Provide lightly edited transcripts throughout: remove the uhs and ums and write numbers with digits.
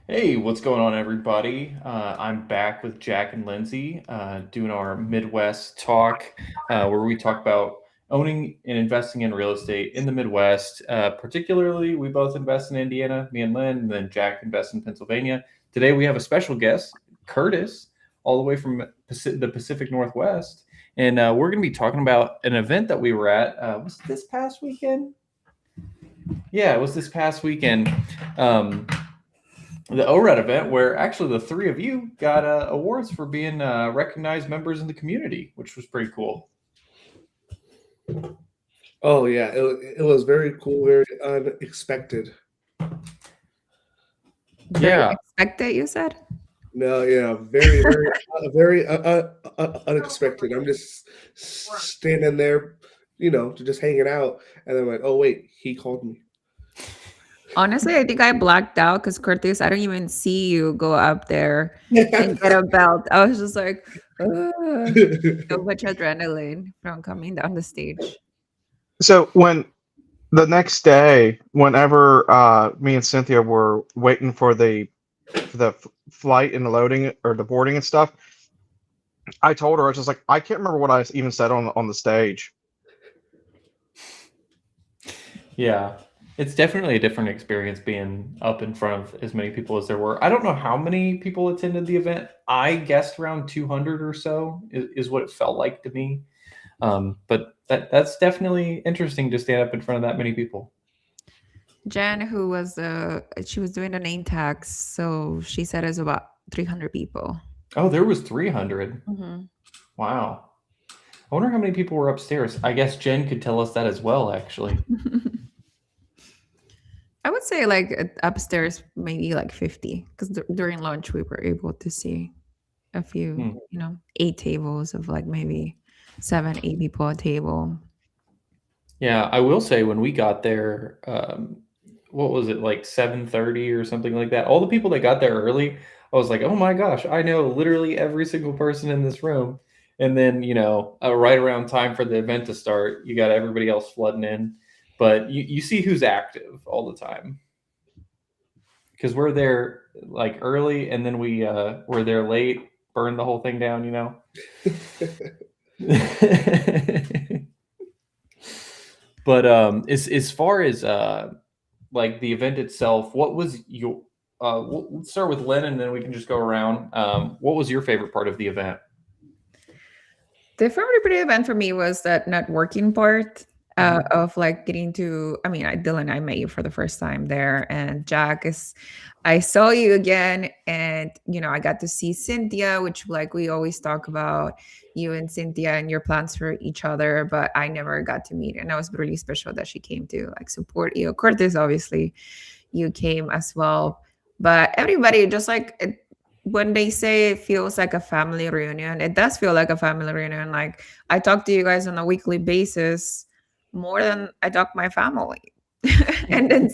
Hey, what's going on, everybody? I'm back with Jack and Lindsay doing our Midwest talk, where we talk about owning and investing in real estate in the Midwest. Particularly, we both invest in Indiana, me and Lynn, and then Jack invests in Pennsylvania. Today, we have a special guest, Curtis, all the way from the Pacific Northwest. And we're going to be talking about an event that we were at. Was it this past weekend? Yeah, it was this past weekend. Um, the Oraat event where actually the three of you got awards for being recognized members in the community, which was pretty cool. Oh yeah, it was very cool, very unexpected. Very Yeah, expected, you said? No, yeah, very unexpected. I'm just standing there, just hanging out, and I'm like, oh wait, he called me. Honestly, I think I blacked out because Curtis, I don't even see you go up there and get a belt. I was just like, "Ugh." So much adrenaline from coming down the stage. So when the next day, whenever me and Cynthia were waiting for the flight and the loading or the boarding and stuff, I told her I was just like I can't remember what I even said on the stage. yeah. It's definitely a different experience being up in front of as many people as there were. I don't know how many people attended the event. I guessed around 200 or so is what it felt like to me. But that's definitely interesting to stand up in front of that many people. Jen, who was she was doing the name tags, so she said it's about 300 people. Oh, there was 300. hmm Wow. I wonder how many people were upstairs. I guess Jen could tell us that as well, actually. I would say like upstairs, maybe like 50, because during lunch we were able to see a few, Hmm. 8 tables of like maybe 7, 8 people a table. Yeah, I will say when we got there, what was it, like 7:30 or something like that? All the people that got there early, I was like, oh my gosh, I know literally every single person in this room. And then, right around time for the event to start, you got everybody else flooding in. But you see who's active all the time because we're there like early and then we're there late, burn the whole thing down. But as far as like the event itself, what was your let's start with Lynn and then we can just go around. What was your favorite part of the event? The favorite event for me was that networking part Mhm. of like getting to. I mean, Dylan, I met you for the first time there, and Jack is. I saw you again, and I got to see Cynthia, which like we always talk about you and Cynthia and your plans for each other, but I never got to meet, her, and that was really special that she came to like support you. Curtis, obviously, you came as well, but everybody just like when they say it feels like a family reunion, it does feel like a family reunion. Like I talk to you guys on a weekly basis more than I talk to my family. And then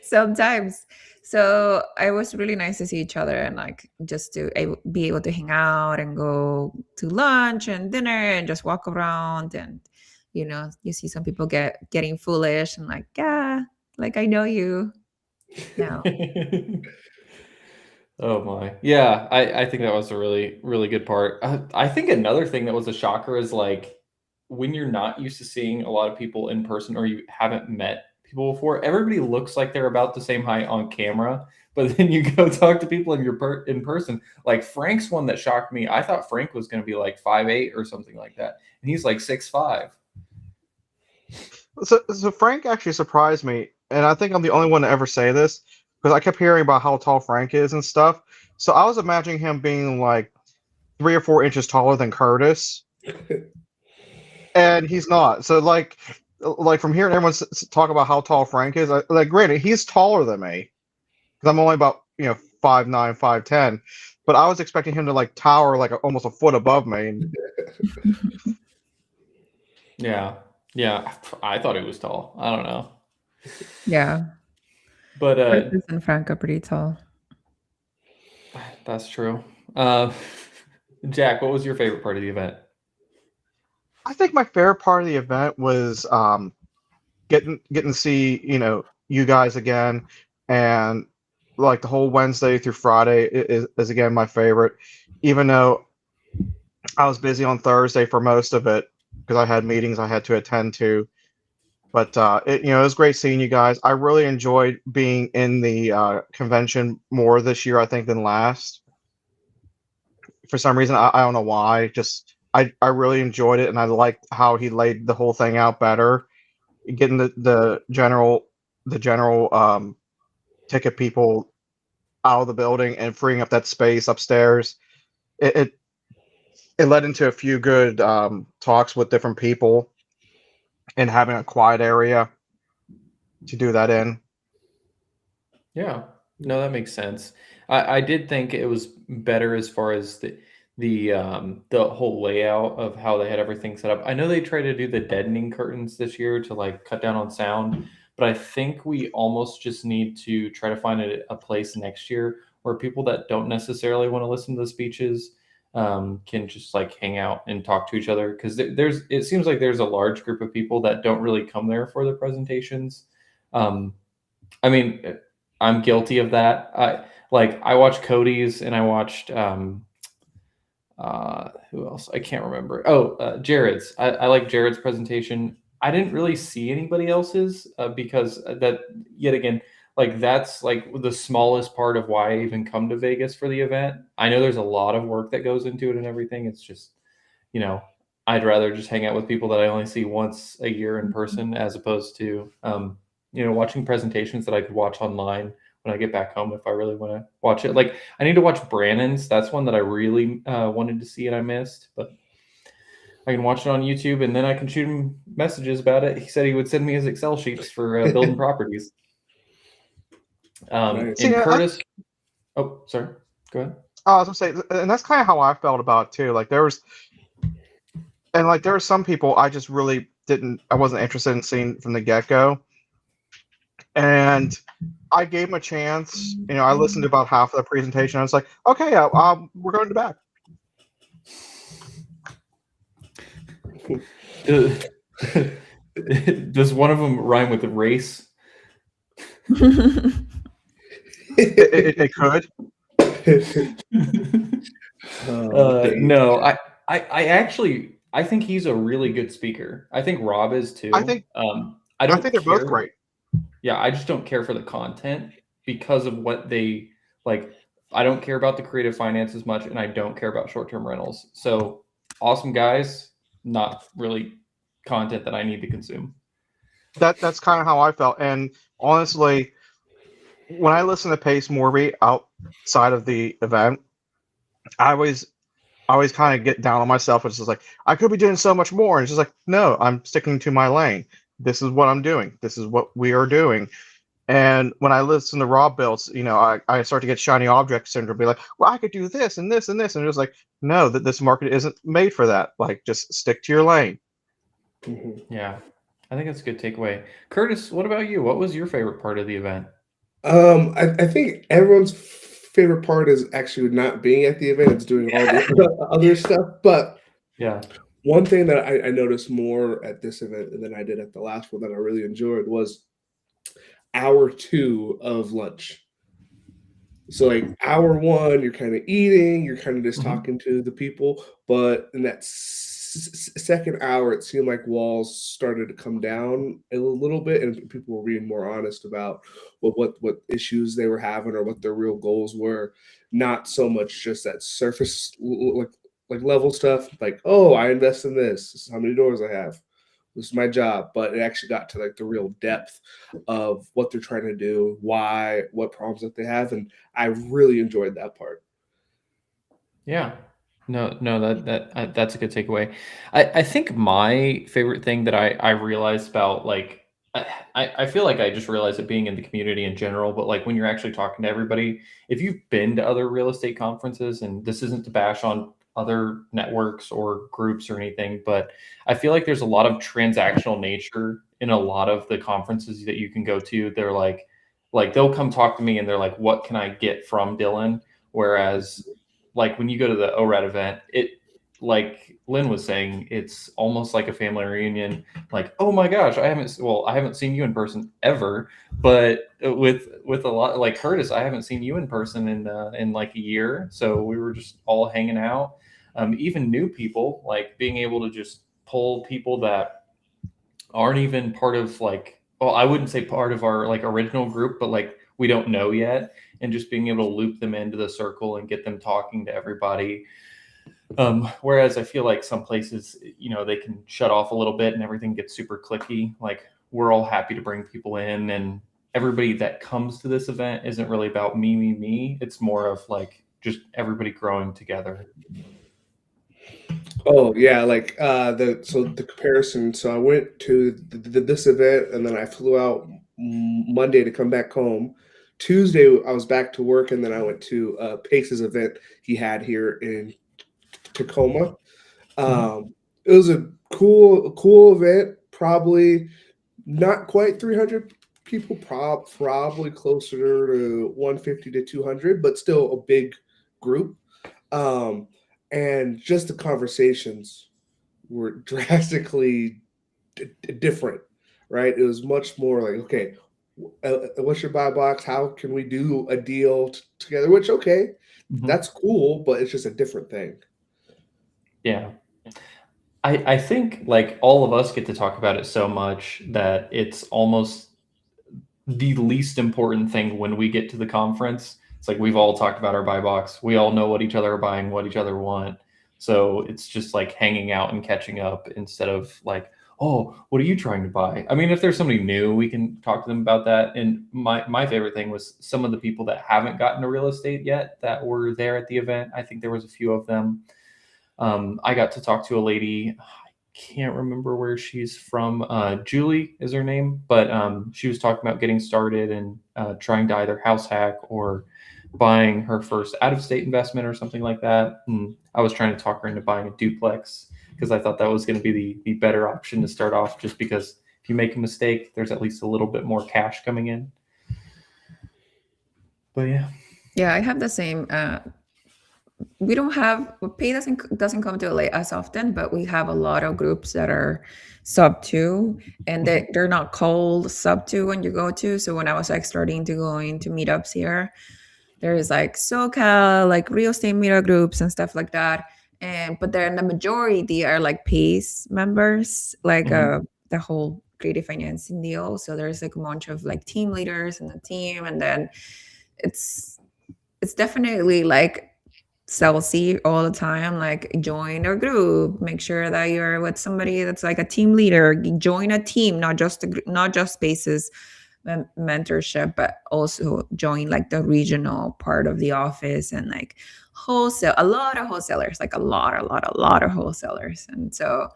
sometimes. So it was really nice to see each other and like just to be able to hang out and go to lunch and dinner and just walk around and you see some people getting foolish and like, yeah, like I know you now. Oh my. Yeah, I think that was a really, really good part. I think another thing that was a shocker is like when you're not used to seeing a lot of people in person or you haven't met people before, everybody looks like they're about the same height on camera. But then you go talk to people in in person. Like Frank's one that shocked me. I thought Frank was going to be like 5'8" or something like that, and he's like 6'5". So Frank actually surprised me, and I think I'm the only one to ever say this because I kept hearing about how tall Frank is and stuff. So I was imagining him being like 3 or 4 inches taller than Curtis, and he's not. So like from hearing everyone talk about how tall Frank is, like granted he's taller than me because I'm only about 5'9", 5'10", but I was expecting him to like tower like almost a foot above me. And Yeah, yeah. I thought he was tall. I don't know, Yeah. but Curtis and Frank are pretty tall. that's true. Uh, Jack, what was your favorite part of the event? I think my favorite part of the event was getting to see you guys again and like the whole Wednesday through Friday is again my favorite, even though I was busy on Thursday for most of it because I had meetings I had to attend to. But it was great seeing you guys. I really enjoyed being in the convention more this year, I think, than last. For some reason, I don't know why. Just I really enjoyed it, and I liked how he laid the whole thing out better, getting the general ticket people out of the building and freeing up that space upstairs. It it led into a few good talks with different people and having a quiet area to do that in. Yeah, no, that makes sense. I did think it was better as far as the whole layout of how they had everything set up. I know they tried to do the deadening curtains this year to like cut down on sound, but I think we almost just need to try to find a place next year where people that don't necessarily want to listen to the speeches can just like hang out and talk to each other because it seems like there's a large group of people that don't really come there for the presentations. Um, I mean, I'm guilty of that. I watched Cody's and I watched who else? I can't remember. Oh, Jared's. I like Jared's presentation. I didn't really see anybody else's because that yet again, like that's like the smallest part of why I even come to Vegas for the event. I know there's a lot of work that goes into it and everything. It's just, you know, I'd rather just hang out with people that I only see once a year in person as opposed to watching presentations that I could watch online when I get back home if I really want to watch it. Like I need to watch Brandon's. That's one that I really wanted to see and I missed, but I can watch it on YouTube and then I can shoot him messages about it. He said he would send me his Excel sheets for building properties. Nice. See, And Curtis. Oh, sorry. Go ahead. I was gonna say, and that's kind of how I felt about it too. Like there were some people I just really I wasn't interested in seeing from the get-go. And I gave him a chance. I listened to about half of the presentation. I was like, okay, we're going to the back. Does one of them rhyme with race? It could. No, I actually I think he's a really good speaker. I think Rob is too. I think they're both great. Yeah, I just don't care for the content because of what they like. I don't care about the creative finance as much, and I don't care about short-term rentals. So awesome guys, not really content that I need to consume. That's kind of how I felt. And honestly, when I listen to Pace Morby outside of the event, I always kind of get down on myself. It's just like I could be doing so much more, and it's just like no, I'm sticking to my lane. This is what I'm doing. This is what we are doing. And when I listen to Rob builds, I start to get shiny object syndrome. Be like, well, I could do this and this and this, and it was like, no, that this market isn't made for that. Like, just stick to your lane. Mm-hmm. Yeah, I think that's a good takeaway. Curtis, what about you? What was your favorite part of the event? I think everyone's favorite part is actually not being at the event. It's doing all the other stuff. But yeah, one thing that I noticed more at this event than I did at the last one that I really enjoyed was hour 2 of lunch. So like hour 1, you're kind of eating, you're kind of just talking to the people. But in that second hour, it seemed like walls started to come down a little bit, and people were being more honest about what issues they were having or what their real goals were. Not so much just that surface like level stuff. Like, oh, I invest in this. This is how many doors I have. This is my job. But it actually got to like the real depth of what they're trying to do, why, what problems that they have, and I really enjoyed that part. yeah. No, that's a good takeaway. I think my favorite thing that I realized about like I feel like I just realized it being in the community in general, but like when you're actually talking to everybody, if you've been to other real estate conferences, and this isn't to bash on other networks or groups or anything, but I feel like there's a lot of transactional nature in a lot of the conferences that you can go to. They're like they'll come talk to me and they're like, what can I get from Dylan? Whereas like when you go to the Oraat event, like Lynn was saying, it's almost like a family reunion. Like, oh my gosh, I haven't seen you in person ever, but with a lot like Curtis, I haven't seen you in person in like a year. So we were just all hanging out. Even new people, like being able to just pull people that aren't even part of like, well, I wouldn't say part of our like original group, but like we don't know yet, and just being able to loop them into the circle and get them talking to everybody. Whereas I feel like some places, they can shut off a little bit and everything gets super clicky. Like we're all happy to bring people in, and everybody that comes to this event isn't really about me, me, me. It's more of like just everybody growing together. Oh yeah, like the comparison. So I went to this event, and then I flew out Monday to come back home. Tuesday I was back to work, and then I went to Pace's event he had here in Tacoma. It was a cool event. Probably not quite 300 people. Probably closer to 150 to 200, but still a big group. Um, and just the conversations were drastically different, right? It was much more like, okay, what's your buy box? How can we do a deal together? Which, okay, that's cool, but it's just a different thing. Yeah. I think like all of us get to talk about it so much that it's almost the least important thing when we get to the conference. It's like we've all talked about our buy box. We all know what each other are buying, what each other want. So it's just like hanging out and catching up instead of like, oh, what are you trying to buy? I mean, if there's somebody new, we can talk to them about that. And my favorite thing was some of the people that haven't gotten to real estate yet that were there at the event. I think there was a few of them. I got to talk to a lady. I can't remember where she's from. Julie is her name, but she was talking about getting started and trying to either house hack or buying her first out-of-state investment or something like that. And I was trying to talk her into buying a duplex because I thought that was going to be the better option to start off, just because if you make a mistake, there's at least a little bit more cash coming in. But yeah, I have the same. We don't have pay doesn't come to LA as often, but we have a lot of groups that are sub 2, and they're not called sub 2 when you go to. So when I was like starting to go into meetups here, there is like SoCal, like real estate meetup groups and stuff like that. And but then the majority are like PACE members, like the whole creative financing deal. So there's like a bunch of like team leaders in the team, and then it's definitely like salesy all the time. Like join our group, make sure that you're with somebody that's like a team leader. Join a team, not just Spaces mentorship, but also join like the regional part of the office, and like wholesale, a lot of wholesalers, like a lot of wholesalers. And so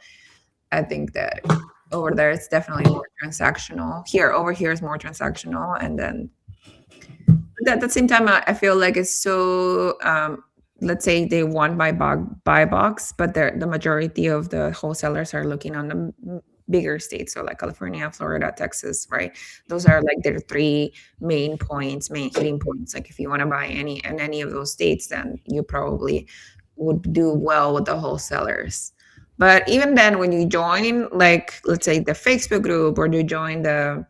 I think that over there it's definitely more transactional. Over here is more transactional. And then at the same time, I feel like it's so let's say they want buy box, but the majority of the wholesalers are looking on the bigger states, so like California, Florida, Texas, right? Those are like their 3 main hitting points. Like if you want to buy in any of those states, then you probably would do well with the wholesalers. But even then, when you join, like let's say the Facebook group, or you join the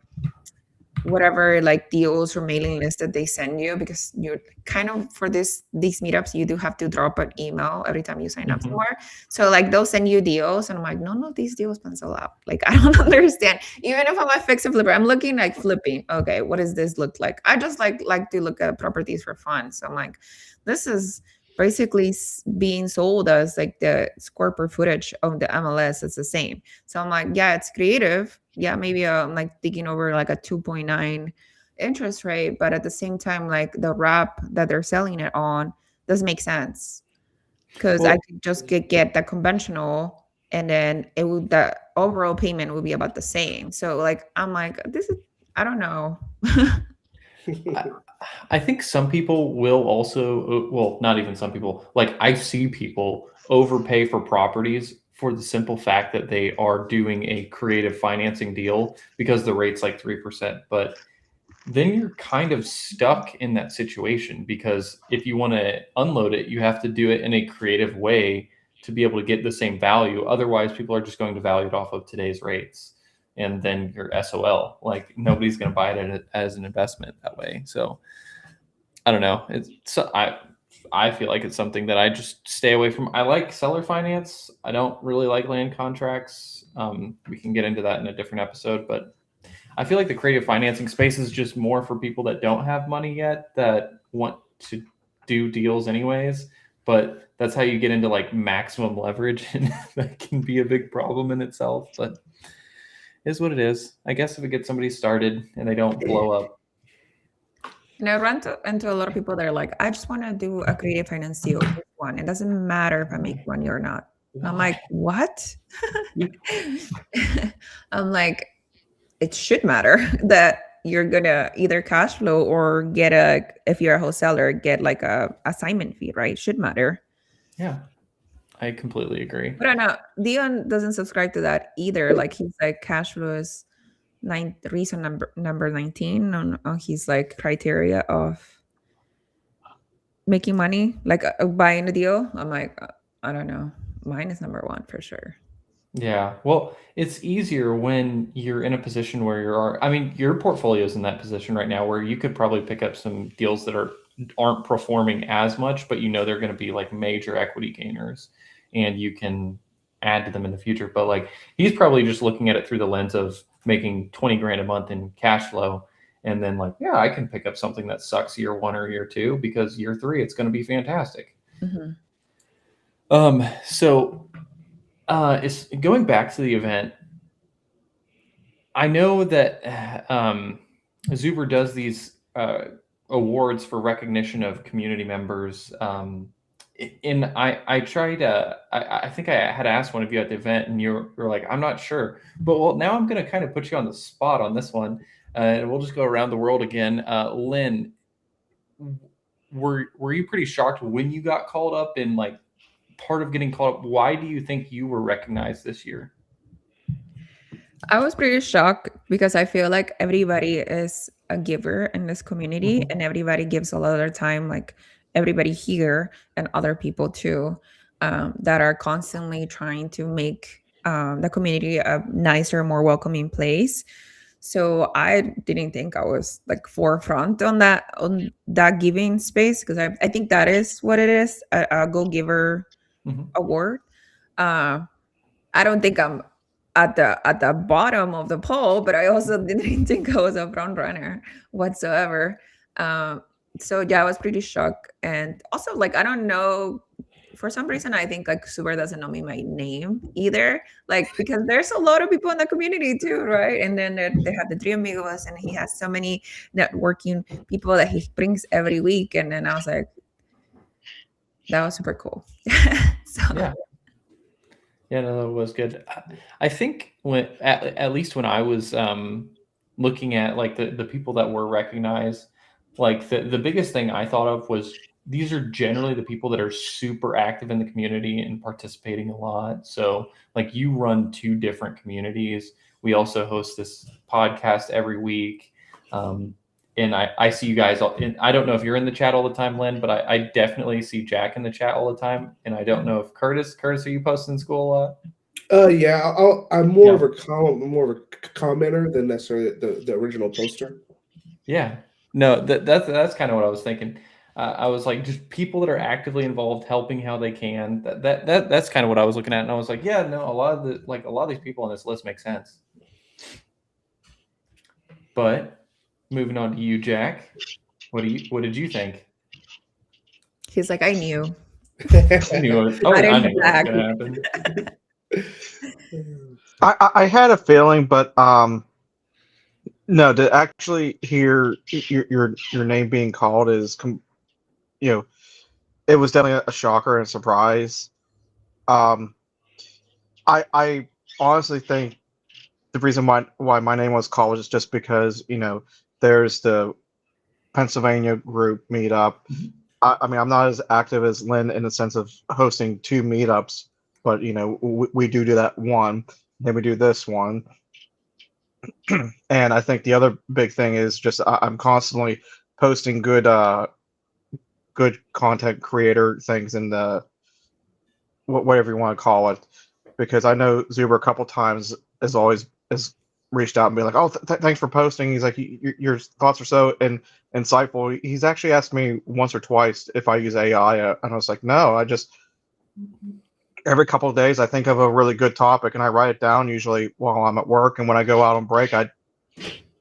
whatever like deals or mailing list that they send you, because you're kind of for these meetups you do have to drop an email every time you sign up somewhere. So like they'll send you deals, and I'm like, no, these deals pencil out. Like I don't understand. Even if I'm a fix and flipper, I'm looking like flipping. Okay, what does this look like? I just like to look at properties for fun. So I'm like, this is basically being sold as like the square per footage of the MLS. It's the same. So I'm like, yeah, it's creative. Yeah, maybe I'm like thinking over like a 2.9 interest rate, but at the same time, like the wrap that they're selling it on doesn't make sense, because I could just get the conventional, and then the overall payment would be about the same. So like I'm like, this is, I don't know. I think some people will also, well, not even some people, like I see people overpay for properties for the simple fact that they are doing a creative financing deal because the rate's like 3%. But then you're kind of stuck in that situation, because if you want to unload it, you have to do it in a creative way to be able to get the same value. Otherwise, people are just going to value it off of today's rates, and then you're SOL. Like nobody's going to buy it as an investment that way. So I don't know. I feel like it's something that I just stay away from. I like seller finance. I don't really like land contracts. We can get into that in a different episode, but I feel like the creative financing space is just more for people that don't have money yet that want to do deals anyways. But that's how you get into like maximum leverage, and that can be a big problem in itself. But it is what it is. I guess if it gets somebody started and they don't blow up. And I run into a lot of people that are like, I just want to do a creative finance deal. Just one. It doesn't matter if I make money or not. I'm like, what? I'm like, it should matter that you're gonna either cash flow or get if you're a wholesaler, get like a assignment fee, right? It should matter. Yeah, I completely agree. But I know Dion doesn't subscribe to that either. Like he's like cash flow is reason number 19 on his like criteria of making money, like buying a deal. I'm like, I don't know. Mine is number 1 for sure. Yeah. Well, it's easier when you're in a position where I mean, your portfolio is in that position right now where you could probably pick up some deals that aren't performing as much, but you know they're going to be like major equity gainers and you can add to them in the future. But like he's probably just looking at it through the lens of making 20 grand a month in cash flow. And then like, yeah, I can pick up something that sucks year 1 or year 2 because year 3, it's going to be fantastic. Mm-hmm. So it's going back to the event. I know that Zuber does these awards for recognition of community members. And I tried. I think I had asked one of you at the event, and you're like, I'm not sure. But well, now I'm going to kind of put you on the spot on this one, and we'll just go around the world again. Lynn, were you pretty shocked when you got called up? And like part of getting called up, why do you think you were recognized this year? I was pretty shocked because I feel like everybody is a giver in this community, and everybody gives a lot of their time, like everybody here and other people too, that are constantly trying to make the community a nicer, more welcoming place. So I didn't think I was like forefront on that giving space, because I think that is what it is, a go-giver award. I don't think I'm at the bottom of the poll, but I also didn't think I was a front runner whatsoever. So yeah, I was pretty shocked. And also, like, I don't know, for some reason I think like Super doesn't know me my name either, like because there's a lot of people in the community too, right? And then they have the Three Amigos, and he has so many networking people that he brings every week. And then I was like, that was super cool. So yeah, no, that was good. I think when at least when I was looking at like the people that were recognized, like the biggest thing I thought of was these are generally the people that are super active in the community and participating a lot. So like you run 2 different communities. We also host this podcast every week. And I see you guys all, and I don't know if you're in the chat all the time, Lynn, but I definitely see Jack in the chat all the time. And I don't know if Curtis, are you posting in school a lot? Yeah, I'm more of a commenter than necessarily the original poster. Yeah, no, that's kind of what I was thinking. I was like, just people that are actively involved, helping how they can. That's kind of what I was looking at, and I was like, yeah, no, a lot of these people on this list make sense. But moving on to you, Jack, what did you think? He's like, I knew. I knew what was going to happen. I had a feeling, but no, to actually hear your name being called is, it was definitely a shocker and a surprise. I honestly think the reason why my name was called was just because there's the Pennsylvania group meetup. I mean, I'm not as active as Lynn in the sense of hosting 2 meetups, but we do that one, then we do this one. And I think the other big thing is just I'm constantly posting good content creator things in the whatever you want to call it, because I know Zuber a couple times has reached out and been like, "Oh, thanks for posting." He's like, Your thoughts are so insightful." He's actually asked me once or twice if I use AI, and I was like, "No, I just every couple of days I think of a really good topic and I write it down usually while I'm at work, and when I go out on break, I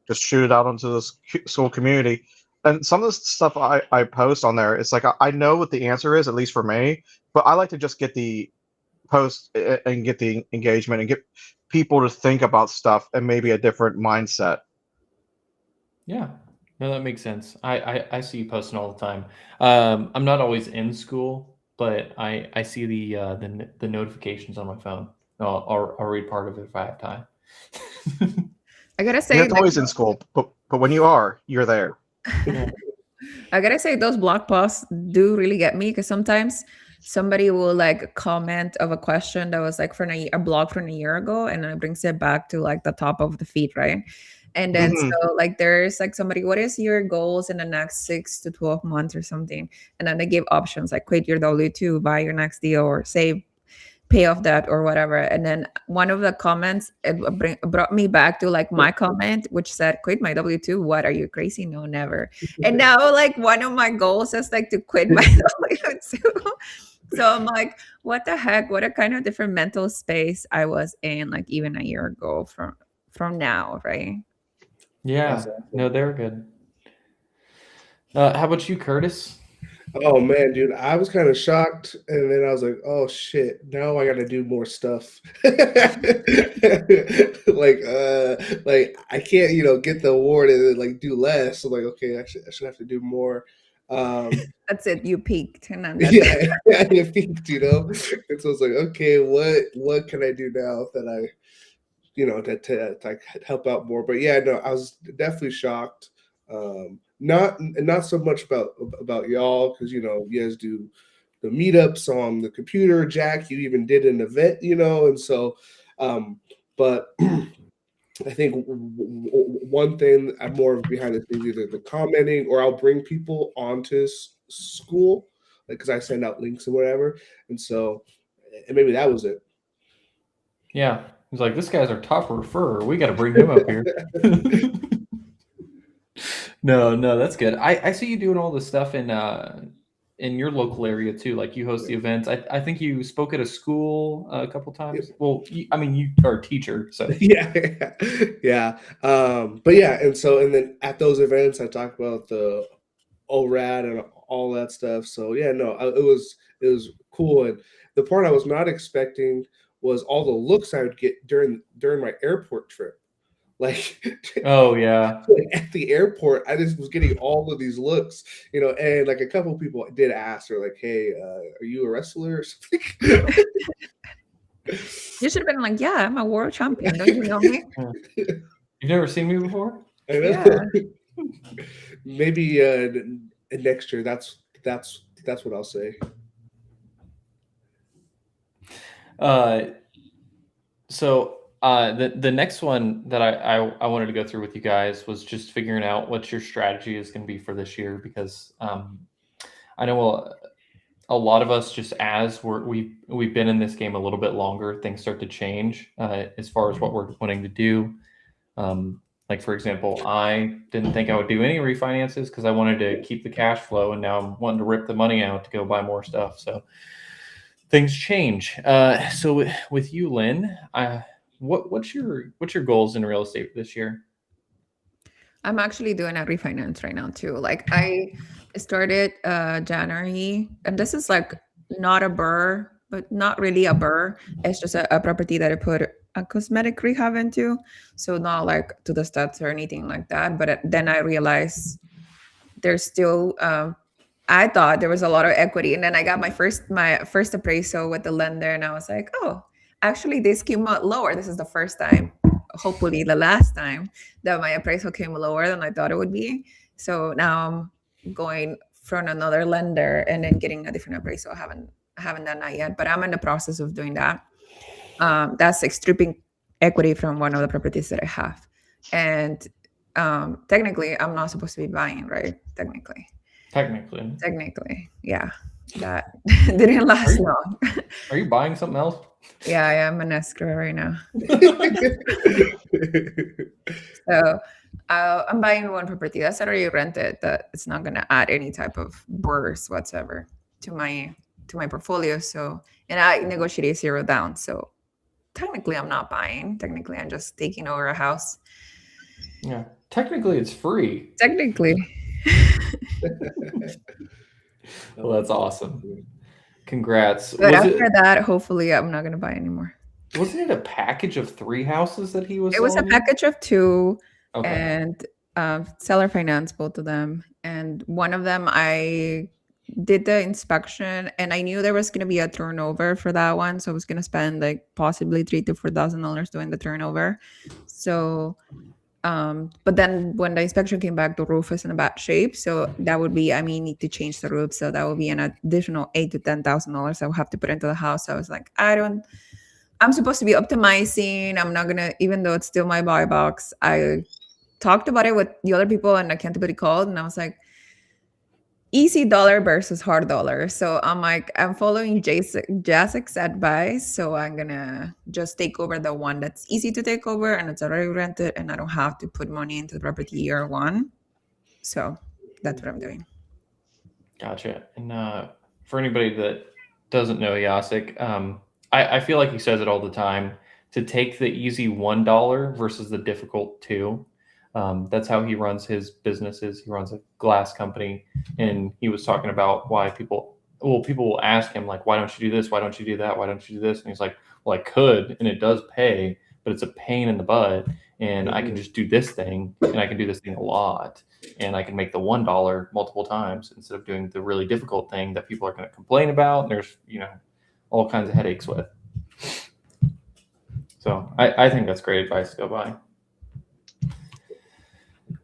just shoot it out onto the school community." And some of the stuff I post on there, it's like I know what the answer is, at least for me, but I like to just get the post and get the engagement and get people to think about stuff and maybe a different mindset. Yeah, no, that makes sense. I see you posting all the time. I'm not always in school, but I see the notifications on my phone. I'll read part of it if I have time. I gotta You're say, not always in school, but when you are, you're there. I gotta say those blog posts do really get me, because sometimes somebody will like comment of a question that was like from a blog from a year ago, and then it brings it back to like the top of the feed, right? And then Mhm. so like there's like somebody, what is your goals in the next 6 to 12 months or something? And then they give options like quit your W2, buy your next deal, or save, pay off debt, or whatever. And then one of the comments, brought me back to like my comment, which said, quit my W2, what, are you crazy? No, never. And now like one of my goals is like to quit my W2. So I'm like, what the heck, what a kind of different mental space I was in like even a year ago from now, right? Yeah, That's awesome. no, they're good. How about you, Curtis? Oh man, dude, I was kind of shocked, and then I was like, "Oh shit! Now I got to do more stuff." Like I can't, get the award and then like do less. So like, okay, I should have to do more. Um, That's it, you peaked, and then that's it. yeah, I peaked, And so I was like, okay, what can I do now that I, to like help out more? But yeah, no, I was definitely shocked. Not so much about y'all, because you guys do the meetups on the computer. Jack, you even did an event, and so, but I think one thing I'm more behind the scenes, either the commenting or I'll bring people onto school, like because I send out links and whatever, and so, and maybe that was it. Yeah, he's like, this guy's our top referrer. We got to bring him up here. No, that's good. I see you doing all this stuff in your local area too. Like you host the events. I think you spoke at a school a couple times. Well, I mean, you are a teacher, so Yeah, yeah. But yeah, and then at those events, I talk about the Oraat and all that stuff. So yeah, no, it was cool. And the part I was not expecting was all the looks I would get during my airport trip. Like, oh yeah. at the airport, I just was getting all of these looks, and like a couple of people did ask, or like, "Hey, are you a wrestler or something?" You should have been like, yeah, I'm a world champion, don't you know me? You've never seen me before? I know. Yeah. Maybe next year. That's what I'll say. So the next one that I wanted to go through with you guys was just figuring out what your strategy is going to be for this year, because I know a lot of us, just as we've been in this game a little bit longer, things start to change as far as what we're wanting to do. Like for example, I didn't think I would do any refinances because I wanted to keep the cash flow, and now I'm wanting to rip the money out to go buy more stuff. So things change. So with you, Lynn, what's your goals in real estate this year? I'm actually doing a refinance right now too. Like I started January, and this is like not a burr, but not really a burr. It's just a property that I put a cosmetic rehab into. So not like to the stats or anything like that. But then I realized there's still I thought there was a lot of equity. And then I got my first appraisal with the lender, and I was like, oh, actually this came out lower. This is the first time, hopefully the last time, that my appraisal came lower than I thought it would be. So now I'm going from another lender and then getting a different appraisal. I haven't done that yet, but I'm in the process of doing that. That's like stripping equity from one of the properties that I have. And technically I'm not supposed to be buying, right? Technically, Technically, yeah. that didn't last you- long. Are you buying something else? Yeah, I am an escrow right now. So I'm buying one property that's already rented. That it's not gonna add any type of burst whatsoever to my portfolio. So and I negotiated 0 down. So technically, I'm not buying. Technically, I'm just taking over a house. Yeah. Technically, it's free. Technically, Well, that's awesome. Congrats. but after that, hopefully, I'm not gonna buy anymore. Wasn't it a package of 3 houses that he was It was a selling you? package of 2, Okay. and seller finance both of them. And one of them, I did the inspection, and I knew there was going to be a turnover for that one, so I was going to spend like possibly $3,000 to $4,000 doing the turnover. So, but then when the inspection came back, the roof is in a bad shape, so that would be, I mean, need to change the roof, so that would be an additional $8,000 to $10,000 I would have to put into the house. So I was like, I'm supposed to be optimizing. I'm not gonna, even though it's still my buy box. I talked about it with the other people, and I can't anybody called, and I was like, easy dollar versus hard dollar. So I'm like, I'm following Jasek's advice. So I'm gonna just take over the one that's easy to take over, and it's already rented, and I don't have to put money into the property year one. So that's what I'm doing. Gotcha. And for anybody that doesn't know Jacek, I feel like he says it all the time to take the easy $1 versus the difficult 2. That's how he runs his businesses. He runs a glass company, and he was talking about why people will ask him like, why don't you do this? Why don't you do that? Why don't you do this? And he's like, well, I could, and it does pay, but it's a pain in the butt. And I can just do this thing, and I can do this thing a lot, and I can make the $1 multiple times instead of doing the really difficult thing that people are going to complain about. And there's, all kinds of headaches with. So I think that's great advice to go by.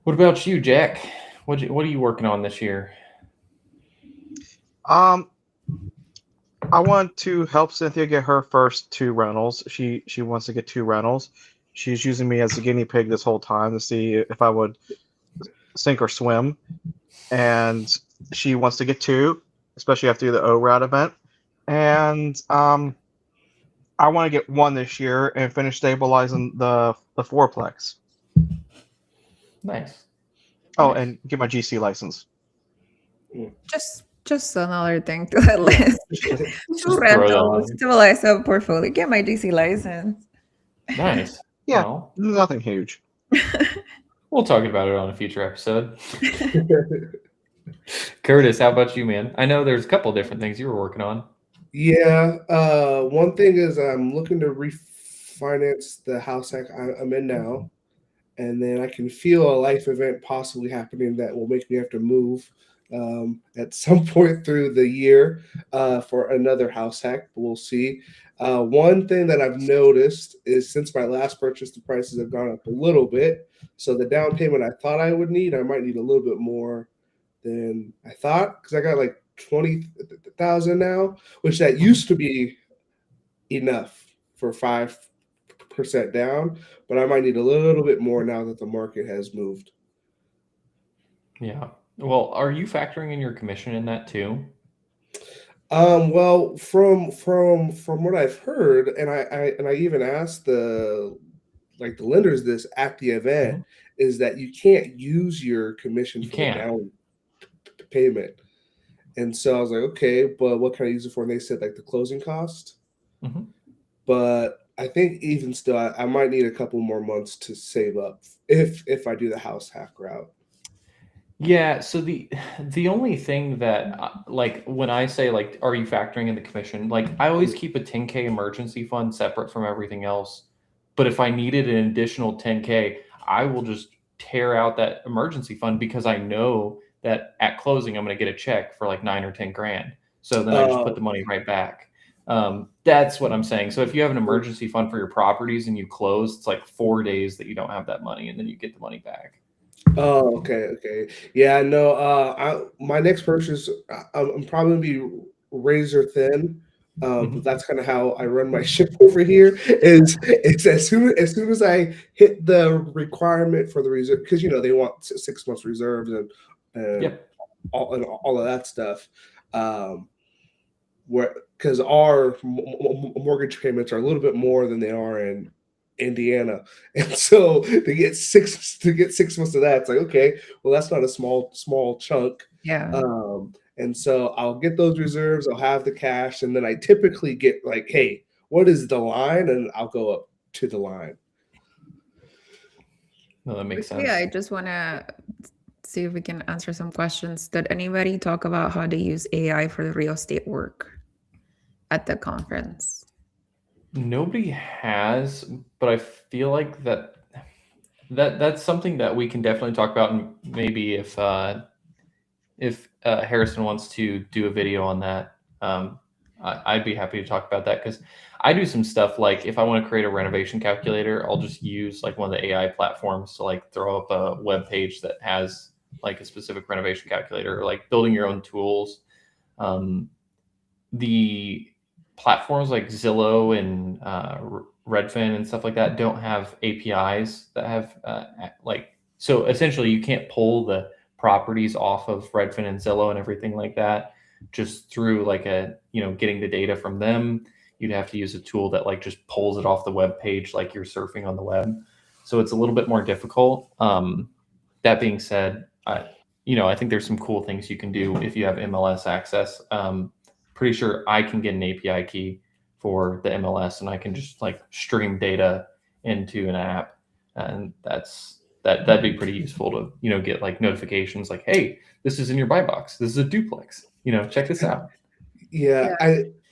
What about you, Jack? What are you working on this year? I want to help Cynthia get her first 2 rentals. She wants to get 2 rentals. She's using me as a guinea pig this whole time to see if I would sink or swim. And she wants to get 2, especially after the Oraat event. And I want to get 1 this year and finish stabilizing the 4-plex. Nice. Oh, and get my GC license. Just another thing to that list. 2 rentals, stabilize a portfolio, get my GC license. Nice. Yeah, well, nothing huge. We'll talk about it on a future episode. Curtis, how about you, man? I know there's a couple different things you were working on. Yeah. One thing is I'm looking to refinance the house I'm in now. And then I can feel a life event possibly happening that will make me have to move at some point through the year for another house hack. We'll see. One thing that I've noticed is since my last purchase, the prices have gone up a little bit. So the down payment I thought I would need, I might need a little bit more than I thought because I got like 20,000 now, which that used to be enough for 5% down, but I might need a little bit more now that the market has moved. Yeah. Well, are you factoring in your commission in that too? Well, from what I've heard, and I even asked the lenders this at the event, is that you can't use your commission for the down payment. And so I was like, okay, but what can I use it for? And they said like the closing cost. Mm-hmm. But I think even still, I might need a couple more months to save up if I do the house hack route. Yeah. So the only thing that like when I say like, are you factoring in the commission? Like I always keep a 10K emergency fund separate from everything else. But if I needed an additional 10K, I will just tear out that emergency fund because I know that at closing I'm going to get a check for like 9 or 10 grand. So then I just put the money right back. That's what I'm saying. So if you have an emergency fund for your properties and you close, it's like 4 days that you don't have that money, and then you get the money back. Oh, okay. Yeah, no. My next purchase, I'm probably gonna be razor thin. That's kind of how I run my ship over here. Is as soon as I hit the requirement for the reserve, because they want 6 months reserves and Yep. all of that stuff. where because our mortgage payments are a little bit more than they are in Indiana, and so to get 6 months of that, it's like, okay, well, that's not a small chunk. Yeah. And so I'll get those reserves, I'll have the cash, and then I typically get like, hey, what is the line, and I'll go up to the line. No, that makes sense. Yeah, I just want to see if we can answer some questions. Did anybody talk about how to use AI for the real estate work at the conference? Nobody has, but I feel like that's something that we can definitely talk about, and maybe if Harrison wants to do a video on that, I'd be happy to talk about that, because I do some stuff like if I want to create a renovation calculator, I'll just use like one of the AI platforms to like throw up a web page that has like a specific renovation calculator, or like building your own tools. The platforms like Zillow and Redfin and stuff like that don't have APIs that have so essentially you can't pull the properties off of Redfin and Zillow and everything like that just through like getting the data from them. You'd have to use a tool that like just pulls it off the web page like you're surfing on the web. So it's a little bit more difficult. That being said, I think there's some cool things you can do if you have MLS access. Pretty sure I can get an API key for the MLS, and I can just like stream data into an app, and that'd be pretty useful to get like notifications like, hey, this is in your buy box, this is a duplex, check this out. Yeah,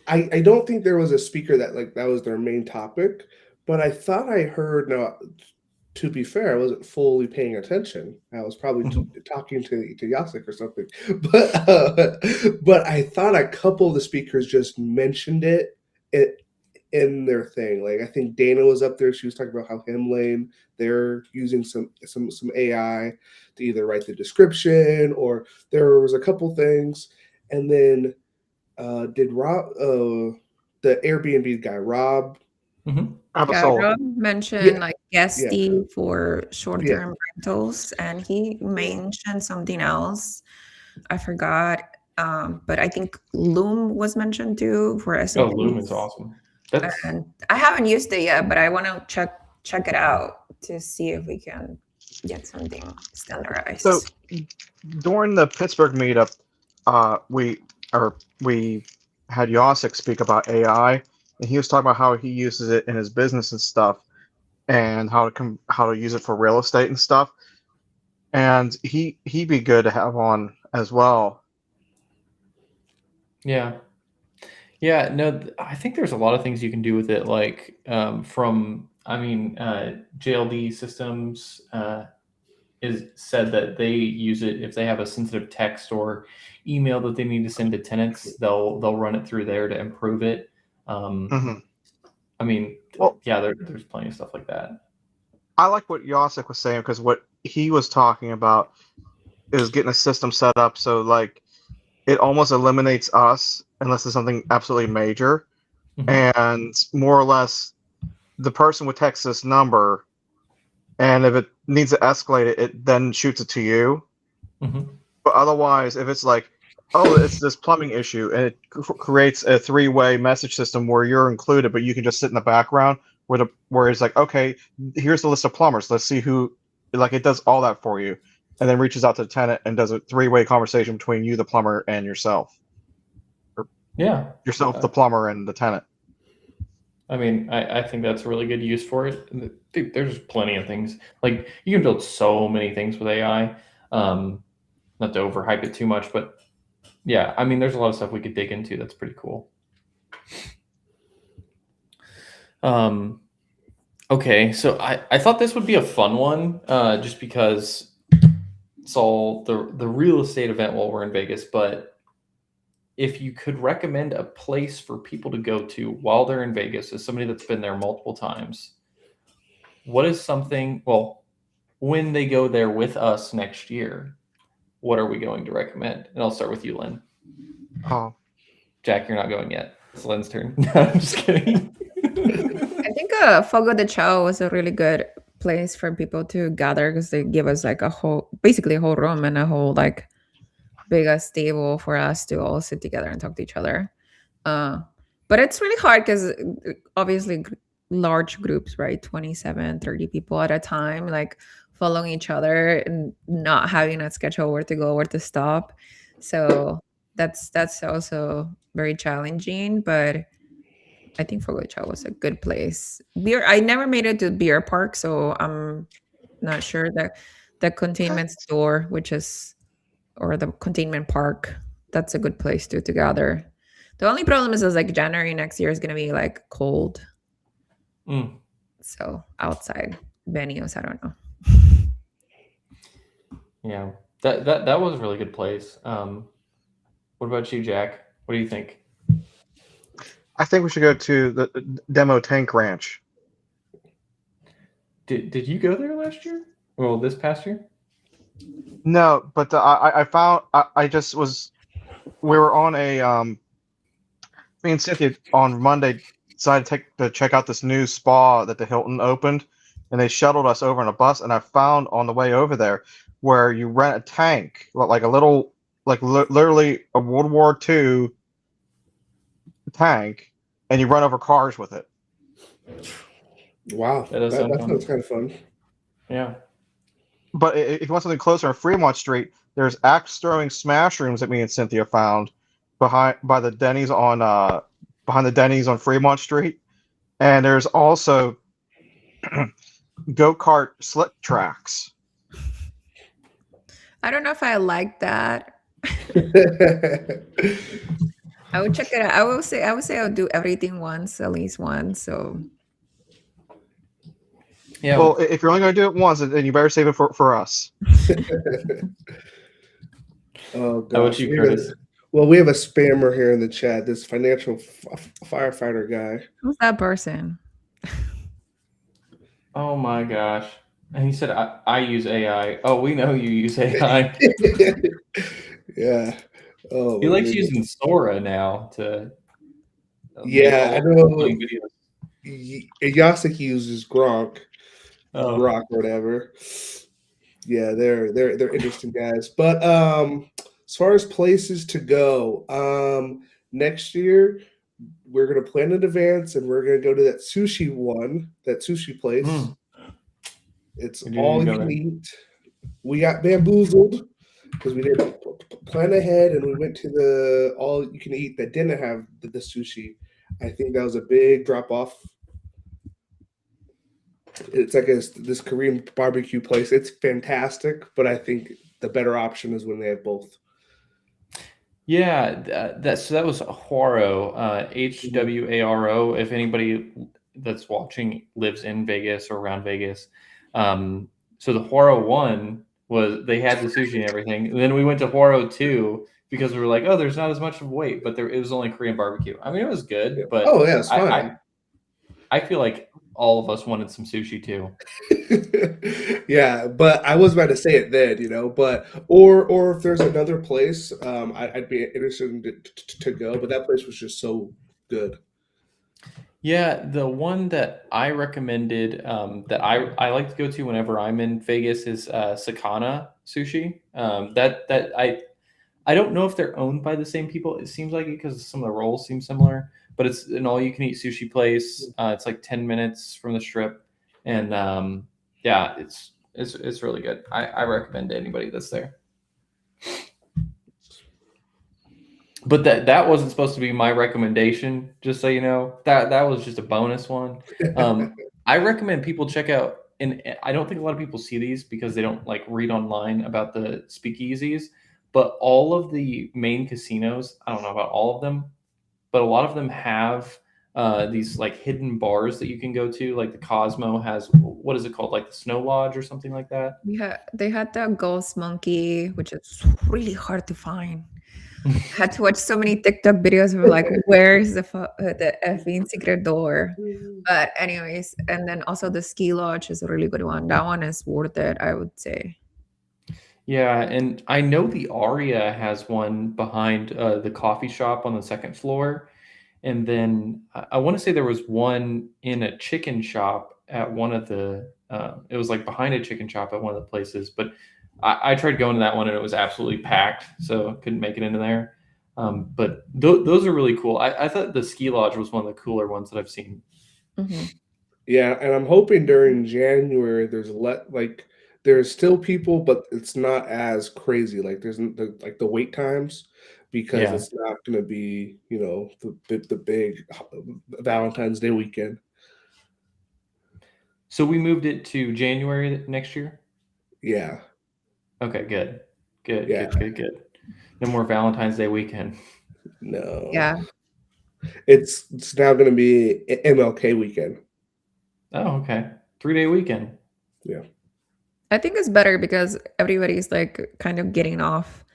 I don't think there was a speaker that was their main topic, but I thought I heard. Now, to be fair, I wasn't fully paying attention. I was probably talking to Yasik or something. But I thought a couple of the speakers just mentioned it in their thing. Like I think Dana was up there. She was talking about how Hemlane, they're using some AI to either write the description, or there was a couple things. And then did Rob, the Airbnb guy, Rob? Rob mentioned like Guesty for short-term rentals, and he mentioned something else. I forgot, but I think Loom was mentioned too for SMBs. Oh, Loom is awesome. And I haven't used it yet, but I want to check it out to see if we can get something standardized. So during the Pittsburgh meetup, we had Yasik speak about AI. And he was talking about how he uses it in his business and stuff, and how to use it for real estate and stuff. And he'd be good to have on as well. Yeah. No, I think there's a lot of things you can do with it. Like JLD Systems is said that they use it if they have a sensitive text or email that they need to send to tenants. They'll run it through there to improve it. There's plenty of stuff like that. I like what Yasik was saying, because what he was talking about is getting a system set up so like it almost eliminates us unless it's something absolutely major, and more or less the person would text this number, and if it needs to escalate it, it then shoots it to you. But otherwise, if it's like, oh, it's this plumbing issue, and it creates a three-way message system where you're included, but you can just sit in the background where it's like, okay, here's the list of plumbers. Let's see who, like, it does all that for you, and then reaches out to the tenant and does a three-way conversation between you, the plumber, and yourself. Yourself, the plumber, and the tenant. I think that's a really good use for it. There's plenty of things. Like, you can build so many things with AI. Not to overhype it too much, but yeah, there's a lot of stuff we could dig into that's pretty cool. Okay, so I thought this would be a fun one, just because it's all the real estate event while we're in Vegas. But if you could recommend a place for people to go to while they're in Vegas, as somebody that's been there multiple times, what is something, well, when they go there with us next year, what are we going to recommend? And I'll start with you, Lynn. Oh, Jack, you're not going yet. It's Lynn's turn. No, I'm just kidding. I think Fogo de Chao was a really good place for people to gather, because they give us like basically a whole room and a whole like big table for us to all sit together and talk to each other. But it's really hard because obviously large groups, right? 27, 30 people at a time, like following each other and not having a schedule where to go, where to stop. So that's also very challenging. But I think Fogocha was a good place. Beer, I never made it to Beer Park, so I'm not sure that the containment store, which is or the containment park, that's a good place to gather. The only problem is like January next year is gonna be like cold. Mm. So outside venues, I don't know. Yeah, that was a really good place. What about you, Jack? What do you think? I think we should go to the demo tank ranch. Did you go there last year? Well, this past year? No, but I found I just was we were on a me and Cynthia on Monday decided to check out this new spa that the Hilton opened, and they shuttled us over on a bus, and I found on the way over there where you rent a tank, like a little, like literally a World War II tank, and you run over cars with it. Wow, That does sound that fun. sounds kind of fun. Yeah. But if you want something closer on Fremont Street, there's axe throwing smash rooms that me and Cynthia found behind the Denny's on Fremont Street, and there's also go-kart slip tracks. I don't know if I like that. I would check it out. I would say I'll do everything once, at least once. So Yeah. Well, if you're only going to do it once, then you better save it for us. Oh How about gosh. you, Curtis? Well, we have a spammer here in the chat. This financial firefighter guy. who's that person? Oh my gosh. And he said, I use AI. Oh, we know you use AI. Yeah. Oh, He my likes goodness. using Sora now to make Yeah, all I of know. his videos. Yasek uses Gronk, Oh, Grok or whatever. Yeah, they're interesting guys. But as far as places to go, next year we're gonna plan in advance and we're gonna go to that sushi place. mm. It's We do need all to you go can there. eat. We got bamboozled because we didn't plan ahead and we went to the all you can eat that didn't have the sushi. I think that was a big drop off. It's like this Korean barbecue place. It's fantastic, but I think the better option is when they have both. Yeah, that was Hwaro, Hwaro. If anybody that's watching lives in Vegas or around Vegas, so the Hwaro one was they had the sushi and everything. And then we went to Hwaro two because we were like, oh, there's not as much of weight, but it was only Korean barbecue. I mean, it was good, but Oh yeah, it's I, fine. I feel like all of us wanted some sushi too. Yeah, but I was about to say it then, but or if there's another place, I'd be interested to go, but that place was just so good. Yeah, the one that I recommended that I like to go to whenever I'm in Vegas is Sakana Sushi. That I don't know if they're owned by the same people. It seems like it because some of the rolls seem similar, but it's an all-you-can-eat sushi place. It's like 10 minutes from the strip, and yeah, it's really good. I recommend to anybody that's there. But that wasn't supposed to be my recommendation, just so you know. That was just a bonus one. I recommend people check out, and I don't think a lot of people see these because they don't like read online about the speakeasies, but all of the main casinos, I don't know about all of them, but a lot of them have these like hidden bars that you can go to. Like the Cosmo has, what is it called? Like the Snow Lodge or something like that. Yeah, they had the ghost monkey, which is really hard to find. I had to watch so many TikTok videos of like, where's the effing secret door? But anyways, and then also the ski lodge is a really good one. That one is worth it, I would say. Yeah, and I know the Aria has one behind the coffee shop on the second floor. And then I want to say there was one in a chicken shop at one of the, it was like behind a chicken shop at one of the places. But I tried going to that one and it was absolutely packed. So couldn't make it into there. But those are really cool. I thought the ski lodge was one of the cooler ones that I've seen. Hmm. Yeah, and I'm hoping during January there's still people, but it's not as crazy. Like like the wait times because Yeah. it's not going to be the big Valentine's Day weekend. So we moved it to January next year. Yeah, Okay, good, good, yeah, good, good, good. No more Valentine's Day weekend. no, Yeah. it's now going to be MLK weekend. Oh, okay. 3-day weekend. Yeah, I think it's better because everybody's like kind of getting off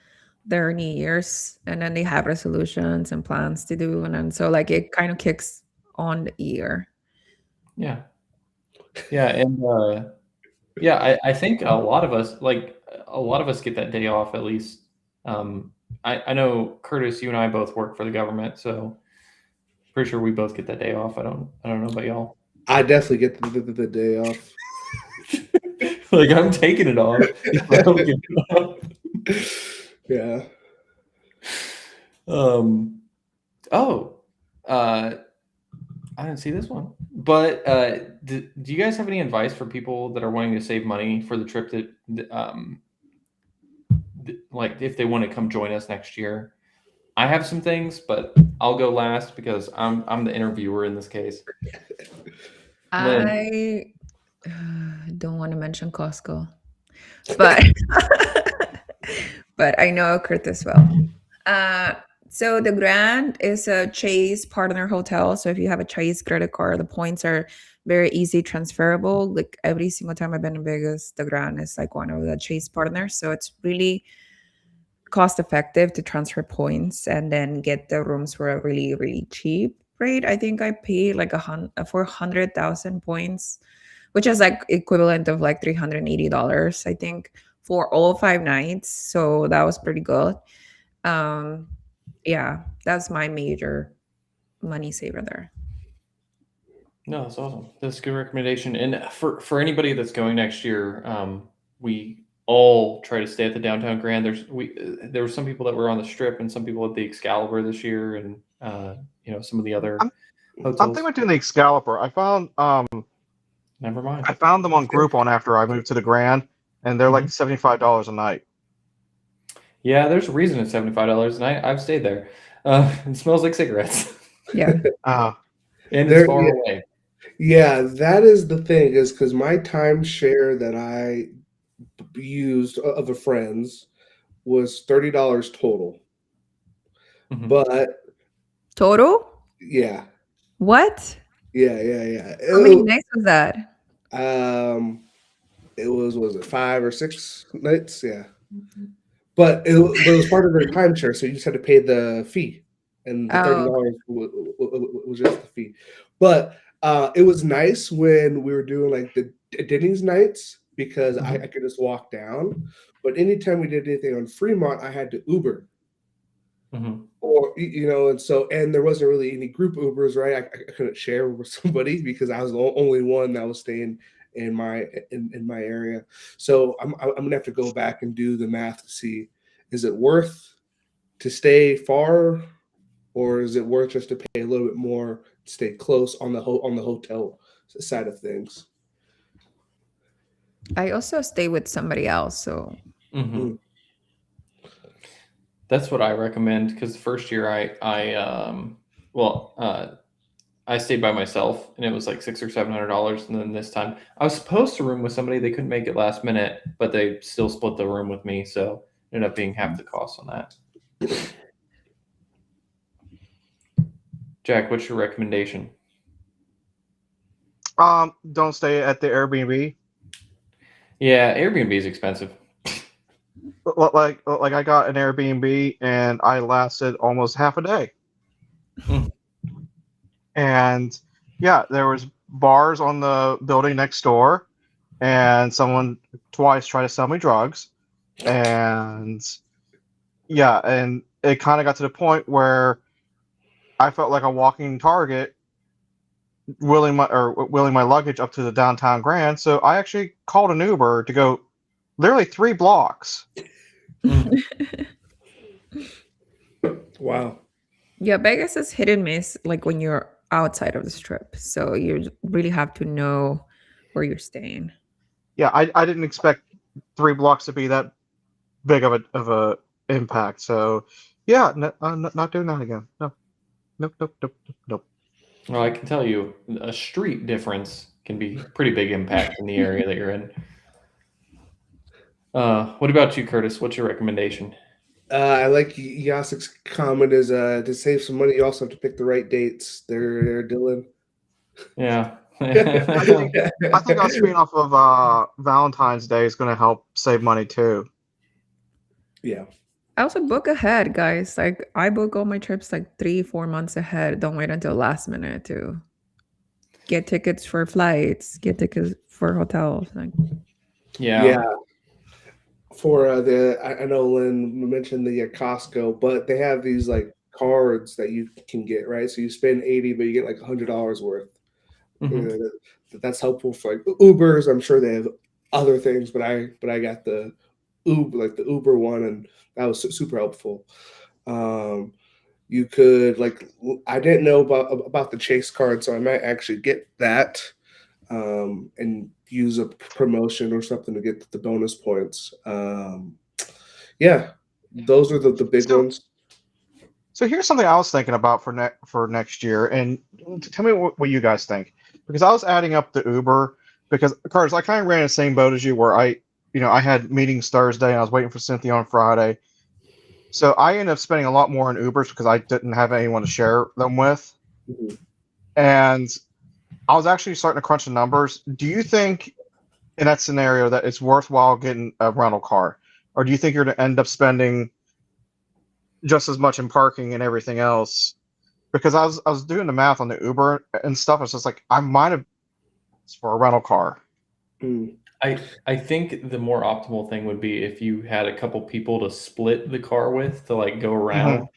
their New Year's and then they have resolutions and plans to do. And then so like it kind of kicks on the year. Yeah, yeah, and yeah, I think a lot of us get that day off at least. I know Curtis, you and I both work for the government, so pretty sure we both get that day off. I don't know about y'all. I definitely get the day off. Like I'm taking it off. If I don't get it off. Yeah. Oh, I didn't see this one. But do you guys have any advice for people that are wanting to save money for the trip like if they want to come join us next year? I have some things, but I'll go last because I'm the interviewer in this case. Lynn, I don't want to mention Costco, but but I know Curtis well. Uh, so the Grand is a Chase partner hotel. So if you have a Chase credit card, the points are very easy transferable. Like every single time I've been in Vegas, the Grand is like one of the Chase partners. So it's really cost effective to transfer points and then get the rooms for a really really cheap rate. I think I paid like 400,000 points, which is like equivalent of like $380, I think, for all 5 nights. So that was pretty good. um yeah, that's my major money saver there. no, that's awesome. That's a good recommendation. And for anybody that's going next year, we all try to stay at the downtown Grand. There were some people that were on the Strip and some people at the Excalibur this year, and some of the other I'm thinking hotels. about doing the Excalibur. Never mind. I found them on Groupon after I moved to the Grand, and they're like $75 a night. Yeah, there's a reason it's $75, and I've stayed there. It smells like cigarettes, Yeah. Uh, and it's There, far yeah, away. yeah, that is the thing, is because my timeshare that I used of a friend's was $30 total. Mhm. But Total? yeah, What? yeah. How many nights was that? It was it 5 or 6 nights? Yeah. But it was part of their timeshare, so you just had to pay the fee, and the Oh, $30 was just the fee. But it was nice when we were doing like the Denny's nights because I could just walk down. But anytime we did anything on Fremont, I had to Uber. Mhm. Or and there wasn't really any group Ubers, right? I couldn't share with somebody because I was the only one that was staying in my area. So I'm gonna have to go back and do the math to see, is it worth to stay far, or is it worth just to pay a little bit more to stay close on the hotel side of things? I also stay with somebody else, so Mhm. That's what I recommend because the first year I stayed by myself and it was like $600 or $700, and then this time I was supposed to room with somebody. They couldn't make it last minute, but they still split the room with me, so it ended up being half the cost on that. Jack, what's your recommendation? don't stay at the Airbnb. Yeah, Airbnb is expensive. Like I got an Airbnb and I lasted almost half a day. Mm. And yeah, there was bars on the building next door, and someone twice tried to sell me drugs. And yeah, and it kind of got to the point where I felt like a walking target, wheeling my luggage up to the downtown Grand. So I actually called an Uber to go literally 3 blocks. Mm. Wow. Yeah, Vegas is hit and miss like when you're outside of the strip. So you really have to know where you're staying. Yeah, I didn't expect 3 blocks to be that big of a impact. So yeah, not doing that again. No, nope, nope, nope, nope, nope. Well, I can tell you, a street difference can be pretty big impact in the area that you're in. What about you, Curtis? What's your recommendation? I like Yasik's comment is to save some money, you also have to pick the right dates. There, Dylan. Yeah. I think us being off of Valentine's Day is going to help save money too. Yeah. I also book ahead, guys. Like I book all my trips like 3, 4 months ahead. Don't wait until last minute to get tickets for flights, get tickets for hotels. Like Yeah. Yeah. For I know Lynn mentioned the Costco, but they have these like cards that you can get, right? So you spend 80, but you get like $100 worth. Mhm. That's helpful for like Ubers. I'm sure they have other things, but I got the Uber one, and that was super helpful. Um, you could like I didn't know about the Chase card, so I might actually get that and use a promotion or something to get the bonus points. Yeah, those are the big So ones. so here's something I was thinking about for next year, and tell me what you guys think, because I was adding up the Uber because Carlos, I kind of ran the same boat as you, where I had meetings Thursday and I was waiting for Cynthia on Friday, so I ended up spending a lot more on Ubers because I didn't have anyone to share them with, Mhm. and I was actually starting to crunch the numbers. Do you think in that scenario that it's worthwhile getting a rental car, or do you think you're going to end up spending just as much in parking and everything else? Because I was doing the math on the Uber and stuff. It's just like I might have for a rental car. Mm. I think the more optimal thing would be if you had a couple people to split the car with to like go Hmm. around.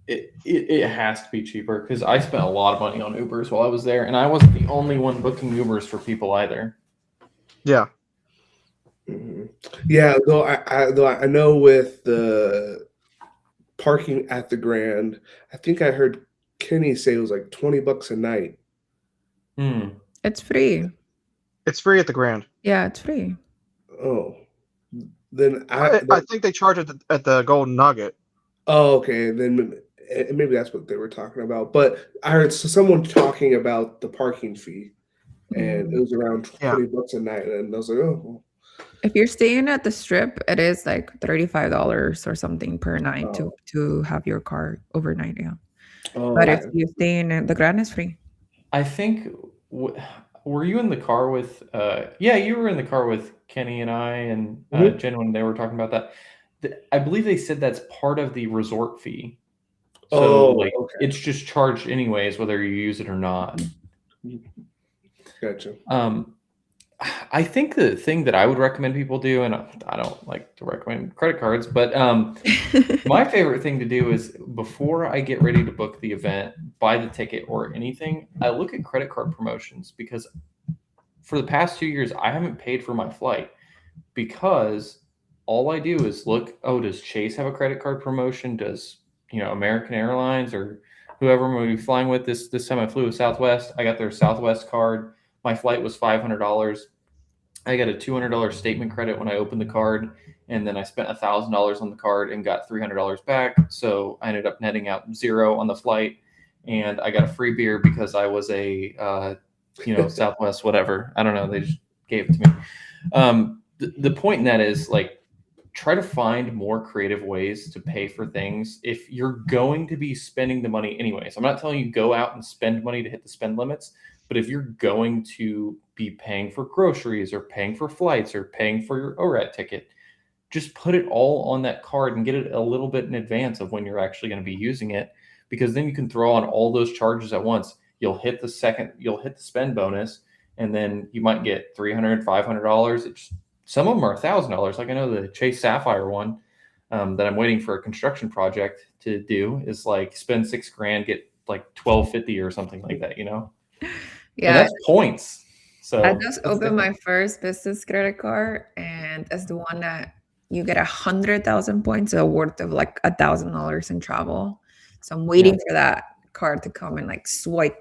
It has to be cheaper because I spent a lot of money on Ubers while I was there, and I wasn't the only one booking Ubers for people either. Yeah. Mhm. Yeah, though I know with the parking at the Grand, I think I heard Kenny say it was like $20 a night. Hmm. it's free. It's free at the Grand. Yeah, it's free. Oh, then I think they charge it at the Golden Nugget. oh, okay, then maybe that's what they were talking about. But I heard someone talking about the parking fee, and it Mm. was around Yeah. $20 a night, and I was like, oh, If you're staying at the strip, it is like $35 or something per night oh, to have your car overnight. Yeah, oh, but if okay. you stay in the Grand, is free. I think. Were you in the car with? Yeah, you were in the car with Kenny and I and Mhm. Jen when they were talking about that. I believe they said that's part of the resort fee. So Oh, like it's just charged anyways, whether you use it or not. okay, gotcha. Um, I think the thing that I would recommend people do, and I don't like to recommend credit cards, but my favorite thing to do is before I get ready to book the event, buy the ticket or anything, I look at credit card promotions because for the past 2 years, I haven't paid for my flight because all I do is look, oh, does Chase have a credit card promotion? Does, American Airlines or whoever I'm going to be flying with this time I flew with Southwest. I got their Southwest card. My flight was $500. I got a $200 statement credit when I opened the card, and then I spent $1,000 on the card and got $300 back. So I ended up netting out zero on the flight, and I got a free beer because I was a Southwest whatever. I don't know. They just gave it to me. The point in that is like try to find more creative ways to pay for things if you're going to be spending the money anyways. I'm not telling you go out and spend money to hit the spend limits, but if you're going to be paying for groceries or paying for flights or paying for your Oraat ticket, just put it all on that card and get it a little bit in advance of when you're actually going to be using it, because then you can throw on all those charges at once. You'll hit the spend bonus, and then you might get $300, $500. Some of them are $1,000. Like I know the Chase Sapphire one that I'm waiting for a construction project to do is like spend $6,000, get like 1250 or something like that, and Yeah, that's points. I So just that's opened my different. first business credit card, and that's the one that you get 100,000 points, so worth of like $1,000 in travel. So I'm waiting for that card to come and like swipe.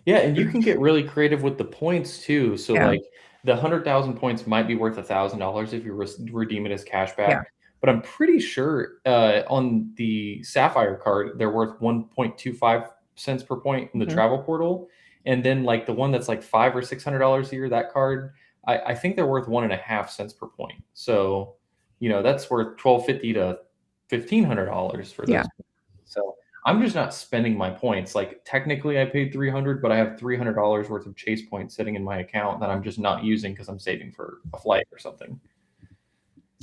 Yeah, and you can get really creative with the points too. So Yeah. like the 100,000 points might be worth $1,000 if you redeem it as cash Yeah. back. But I'm pretty sure on the Sapphire card they're worth 1.25 cents per point in the Mhm. travel portal, and then like the one that's like $500 or $600 a year, that card, I think they're worth 1.5 cents per point. So that's worth $1,250 to $1,500 for those. Yeah. So I'm just not spending my points. Like technically I paid 300, but I have $300 worth of chase points sitting in my account that I'm just not using because I'm saving for a flight or something.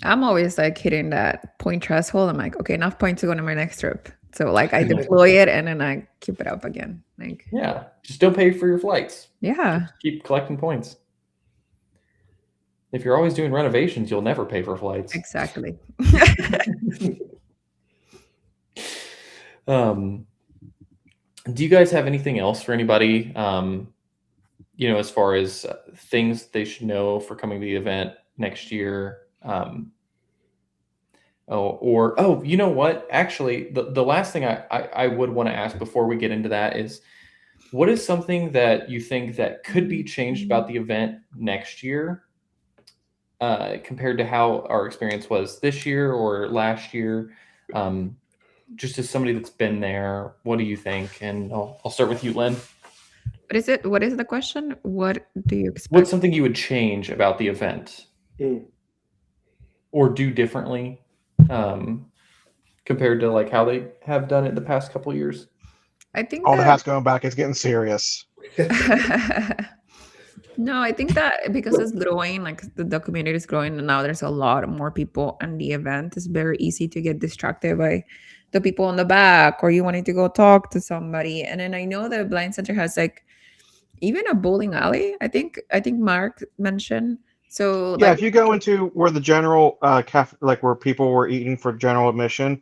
I'm always like hitting that point threshold. I'm like, okay, enough points to go to my next trip. So like I deploy it and then I keep it up again. Like Yeah, just don't pay for your flights. yeah, Just keep collecting points. If you're always doing renovations, you'll never pay for flights. exactly. Do you guys have anything else for anybody? As far as things they should know for coming to the event next year. You know what? Actually, the last thing I would want to ask before we get into that is, what is something that you think that could be changed about the event next year compared to how our experience was this year or last year? Just as somebody that's been there, what do you think? And I'll start with you, Lynn. What is it? What is the question? What do you expect? What's something you would change about the event or do differently compared to like how they have done it the past couple of years? I think All the hats going back is getting serious. No, I think that because it's growing, like the community is growing, and now there's a lot more people in the event. It's very easy to get distracted by the people in the back, or you wanting to go talk to somebody. And then I know the Blind Center has like even a bowling alley. I think Mark mentioned. So Yeah, like if you go into where the general cafe, like where people were eating for general admission,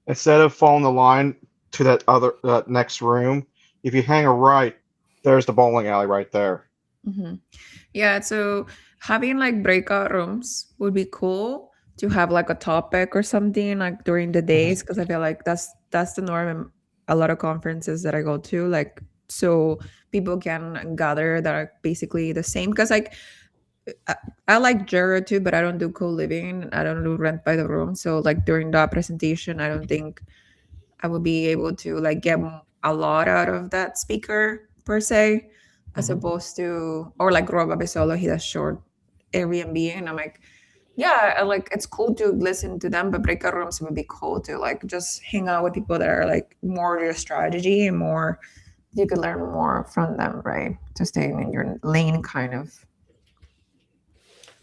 instead of following the line to that other next room, if you hang a right, there's the bowling alley right there. mhm. Yeah, so having like breakout rooms would be cool to have like a topic or something like during the days, because I feel like that's the norm in a lot of conferences that I go to, like so people can gather that are basically the same. Because like I, I like Jira too, but I don't do co-living. I don't do rent by the room. So like during that presentation, I don't think I would be able to like get a lot out of that speaker per se, as opposed to, or like Rob Abisolo, he does short Airbnb, and I'm like, yeah, like it's cool to listen to them, but breakout rooms would be cool to like just hang out with people that are like more your strategy and more you could learn more from them, right? To stay in your lane, kind of.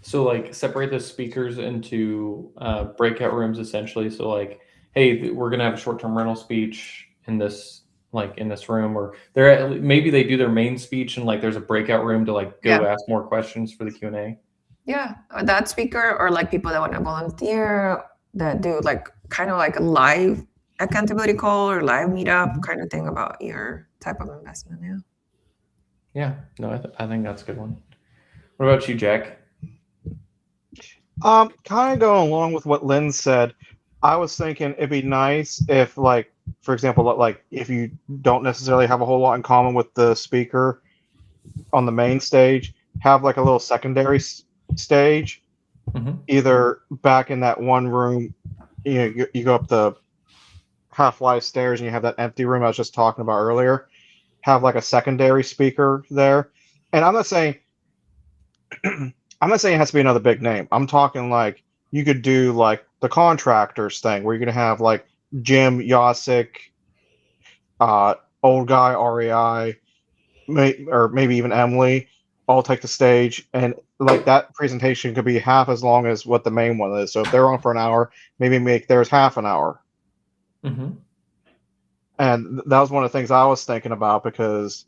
So like separate the speakers into breakout rooms essentially. So like, hey, we're gonna have a short-term rental speech in this room, or maybe they do their main speech and like there's a breakout room to like go ask more questions for the Q&A. Yeah, or that speaker, or like people that want to volunteer that do like kind of like a live accountability call or live meetup kind of thing about your type of investment. Yeah. Yeah, no, I think that's a good one. What about you, Jack? Kind of going along with what Lynn said, I was thinking it'd be nice if, like, for example, like if you don't necessarily have a whole lot in common with the speaker on the main stage, have like a little secondary stage, either back in that one room, you go up the half-flight of stairs and you have that empty room I was just talking about earlier, have like a secondary speaker there. And I'm not saying it has to be another big name. I'm talking like you could do like the contractors thing where you're gonna have like Jim, Yasik, old guy REI, or maybe even Emily, all take the stage, and like that presentation could be half as long as what the main one is. So if they're on for an hour, maybe make theirs half an hour. And that was one of the things I was thinking about, because,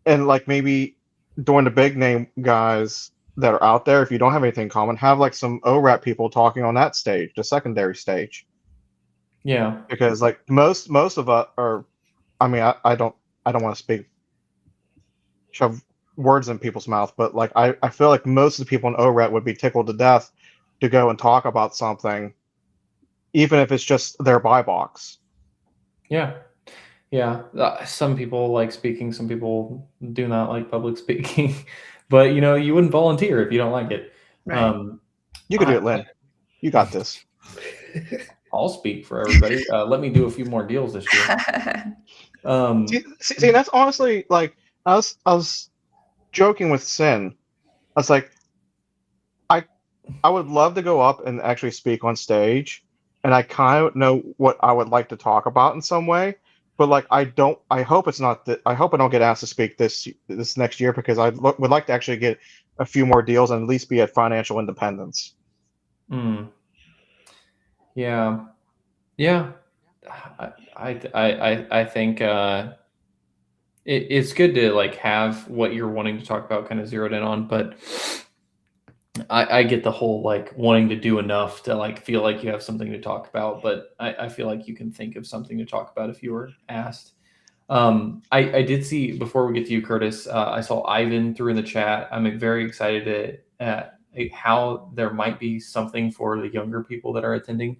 and like maybe during the big name guys that are out there, if you don't have anything in common, have like some Oraat people talking on that stage, the secondary stage. Yeah, because like most of us are, I mean, I don't want to speak shove words in people's mouth, but like I feel like most of the people in Oraat would be tickled to death to go and talk about something, even if it's just their buy box. Yeah. Yeah. Some people like speaking, some people do not like public speaking. But you wouldn't volunteer if you don't like it. Right. You could do I, it, Lynn. You got this. I'll speak for everybody. Let me do a few more deals this year. See, that's honestly like I was joking with Sin. I was like, I I would love to go up and actually speak on stage, and I kind of know what I would like to talk about in some way, but like I don't. I hope it's not that. I hope I don't get asked to speak this next year because would like to actually get a few more deals and at least be at financial independence. mm, yeah. Yeah. I think it's good to like have what you're wanting to talk about kind of zeroed in on, but I get the whole like wanting to do enough to like feel like you have something to talk about, but I feel like you can think of something to talk about if you were asked. I did see before we get to you, Curtis. I saw Ivan threw in the chat. I'm very excited at how there might be something for the younger people that are attending.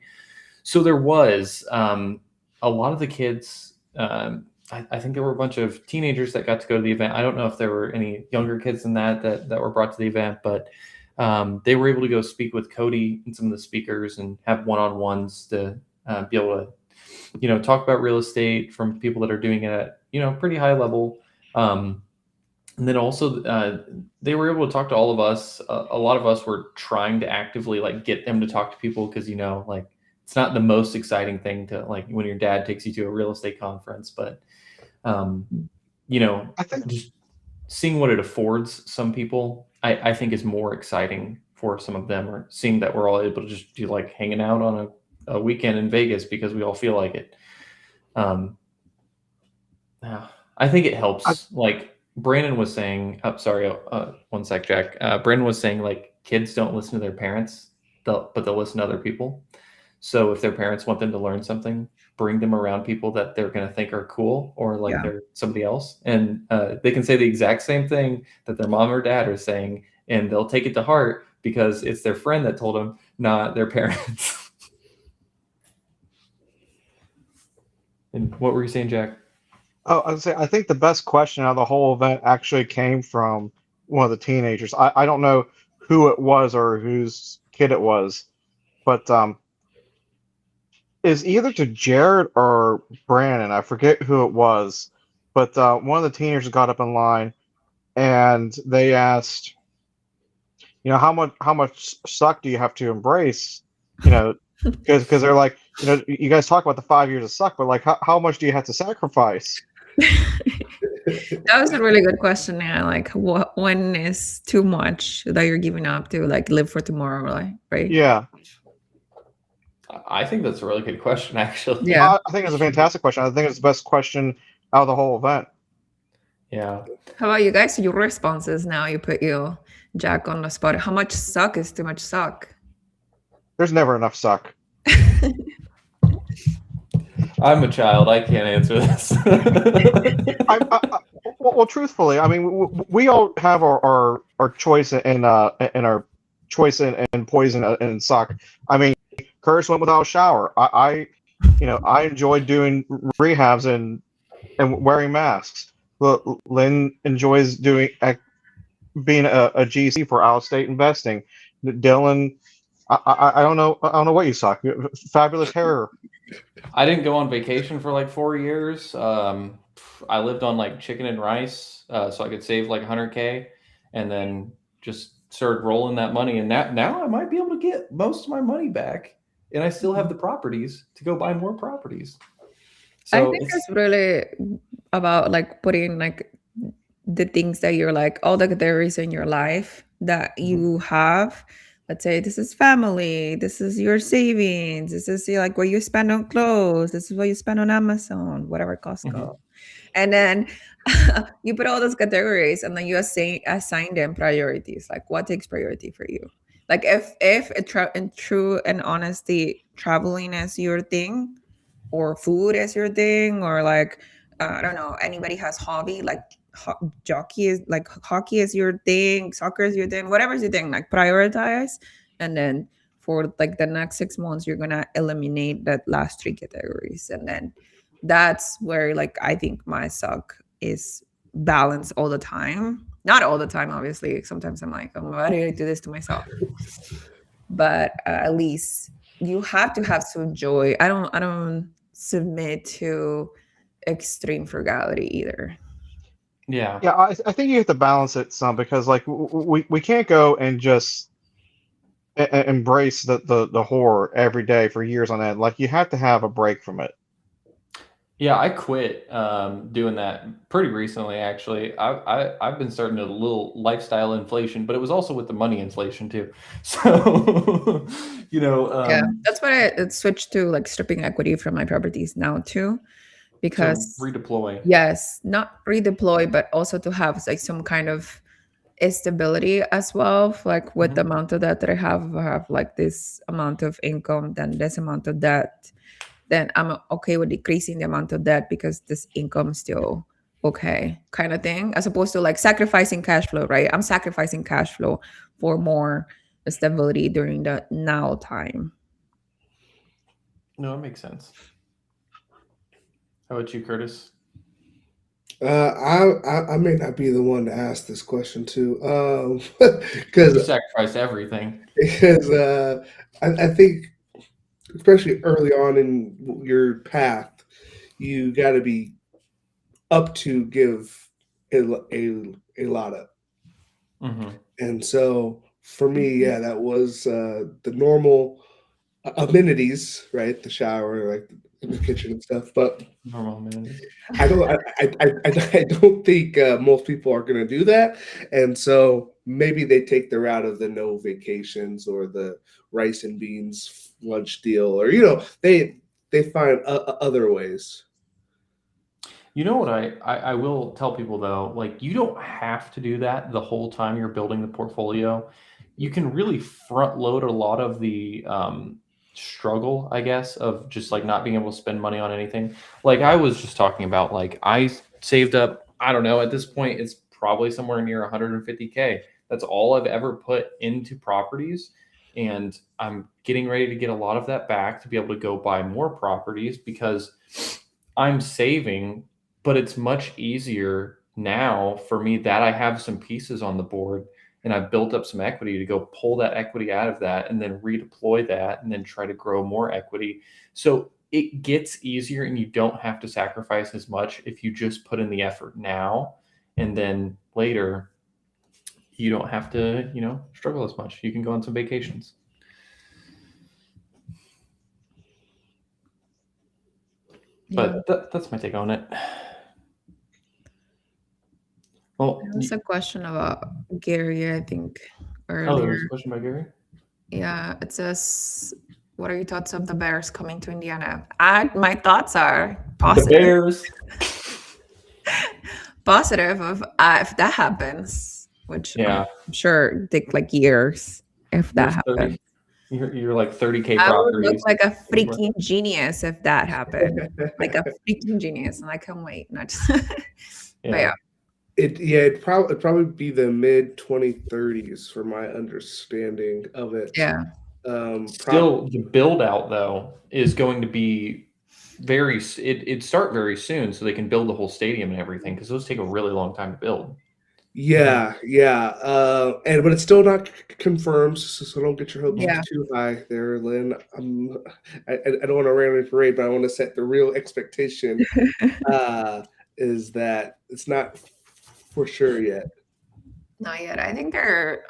So there was a lot of the kids. I think there were a bunch of teenagers that got to go to the event. I don't know if there were any younger kids than that were brought to the event, but they were able to go speak with Cody and some of the speakers and have one-on-ones to be able to talk about real estate from people that are doing it at pretty high level. And then also they were able to talk to all of us. A lot of us were trying to actively like get them to talk to people because like it's not the most exciting thing to like when your dad takes you to a real estate conference, but I think just seeing what it affords some people, I think is more exciting for some of them, or seeing that we're all able to just do like hanging out on a weekend in Vegas because we all feel like it. Yeah, I think it helps. Like Brandon was saying, sorry, one sec, Jack. Brandon was saying like kids don't listen to their parents, but they'll listen to other people. So if their parents want them to learn something, bring them around people that they're going to think are cool or like Yeah. they're somebody else. And they can say the exact same thing that their mom or dad are saying, and they'll take it to heart because it's their friend that told them, not their parents. And what were you saying, Jack? Oh, I would say I think the best question out of the whole event actually came from one of the teenagers. I don't know who it was or whose kid it was, but is either to Jared or Brandon. I forget who it was, but one of the teenagers got up in line and they asked, how much suck do you have to embrace? Because they're like, you guys talk about the 5 years of suck, but like, how much do you have to sacrifice? That was a really good question. Yeah, like when is too much that you're giving up to like live for tomorrow, like, right? Yeah. I think that's a really good question, actually. Yeah. I think it's a fantastic question. I think it's the best question out of the whole event. Yeah. How about you guys? Your responses now. You put you Jack on the spot. How much suck is too much suck? There's never enough suck. I'm a child. I can't answer this. Well, truthfully, I mean, we all have our choice in our choice in poison and suck. I mean, Curtis went without a shower. I enjoyed doing rehabs and wearing masks. Lynn enjoys being a GC for out of state investing. Dylan, I don't know what you suck. Fabulous hair. I didn't go on vacation for like 4 years. I lived on like chicken and rice, so I could save like 100K, and then just started rolling that money. And now I might be able to get most of my money back, and I still have the properties to go buy more properties. I So think it's really about like putting like the things that you're like, all that there is in your life that you have. Let's say this is family, this is your savings, this is like what you spend on clothes, this is what you spend on Amazon, whatever Costco. And then you put all those categories and then you assign them priorities. Like what takes priority for you? Like if in true and honesty, traveling is your thing, or food is your thing, or like I don't know, anybody has hobby, like jockey is like hockey is your thing, soccer is your thing, whatever's your thing, like prioritize. And then for like the next 6 months, you're gonna eliminate that last three categories. And then that's where like I think my suck is balanced all the time. Not all the time, obviously. Sometimes I'm like, oh, why did I do this to myself? But at least you have to have some joy. I don't submit to extreme frugality either. Yeah. Yeah, I think you have to balance it some because like we can't go and just embrace the horror every day for years on end. Like you have to have a break from it. Yeah, I quit doing that pretty recently. Actually, I've been starting a little lifestyle inflation, but it was also with the money inflation too. So, Yeah, that's why I switched to like stripping equity from my properties now too, to because redeploy. yes, not redeploy, but also to have like some kind of stability as well. Like with the amount of debt that I have like this amount of income, then this amount of debt, then I'm okay with decreasing the amount of debt because this income is still okay, kind of thing, as opposed to like sacrificing cash flow, right? I'm sacrificing cash flow for more stability during the now time. No, it makes sense. How about you, Curtis? I may not be the one to ask this question to, You because sacrifice everything. I think especially early on in your path, you got to be up to give a lot up. Hmm. And so for me, yeah, that was the normal amenities, right? The shower, like in the kitchen and stuff. But Normal amenities. I don't think most people are going to do that. And so maybe they take the route of the no vacations or the rice and beans lunch deal, or they find other ways. You know what I will tell people though, like you don't have to do that the whole time you're building the portfolio. You can really front load a lot of the struggle, I guess, of just like not being able to spend money on anything. Like I was just talking about, like I saved up, I don't know, at this point it's probably somewhere near 150K. That's all I've ever put into properties. And I'm getting ready to get a lot of that back to be able to go buy more properties because I'm saving, but it's much easier now for me that I have some pieces on the board and I've built up some equity to go pull that equity out of that and then redeploy that and then try to grow more equity. So it gets easier and you don't have to sacrifice as much if you just put in the effort now, and then later you don't have to, struggle as much. You can go on some vacations. Yeah, But that's my take on it. Well, there was a question about Gary, I think, there earlier. was a question by Gary. Yeah, it says, "What are your thoughts of the Bears coming to Indiana?" My thoughts are The positive. Bears. Positive of if that happens, which Yeah. I'm sure take like years if that There's 30. happens. You're like 30K I would look properties. like a freaking genius if that happened. Like a freaking genius, and I can't wait. Not just, but yeah, It'd probably be the mid 2030s for my understanding of it. yeah. Still, the build out though is going to be it'd start very soon, so they can build the whole stadium and everything because those take a really long time to build. Yeah, but it's still not confirmed, so don't get your hopes Yeah. too high there, Lynn. I don't want to rain on your parade, but I want to set the real expectation is that it's not for sure yet. Not yet. I think they're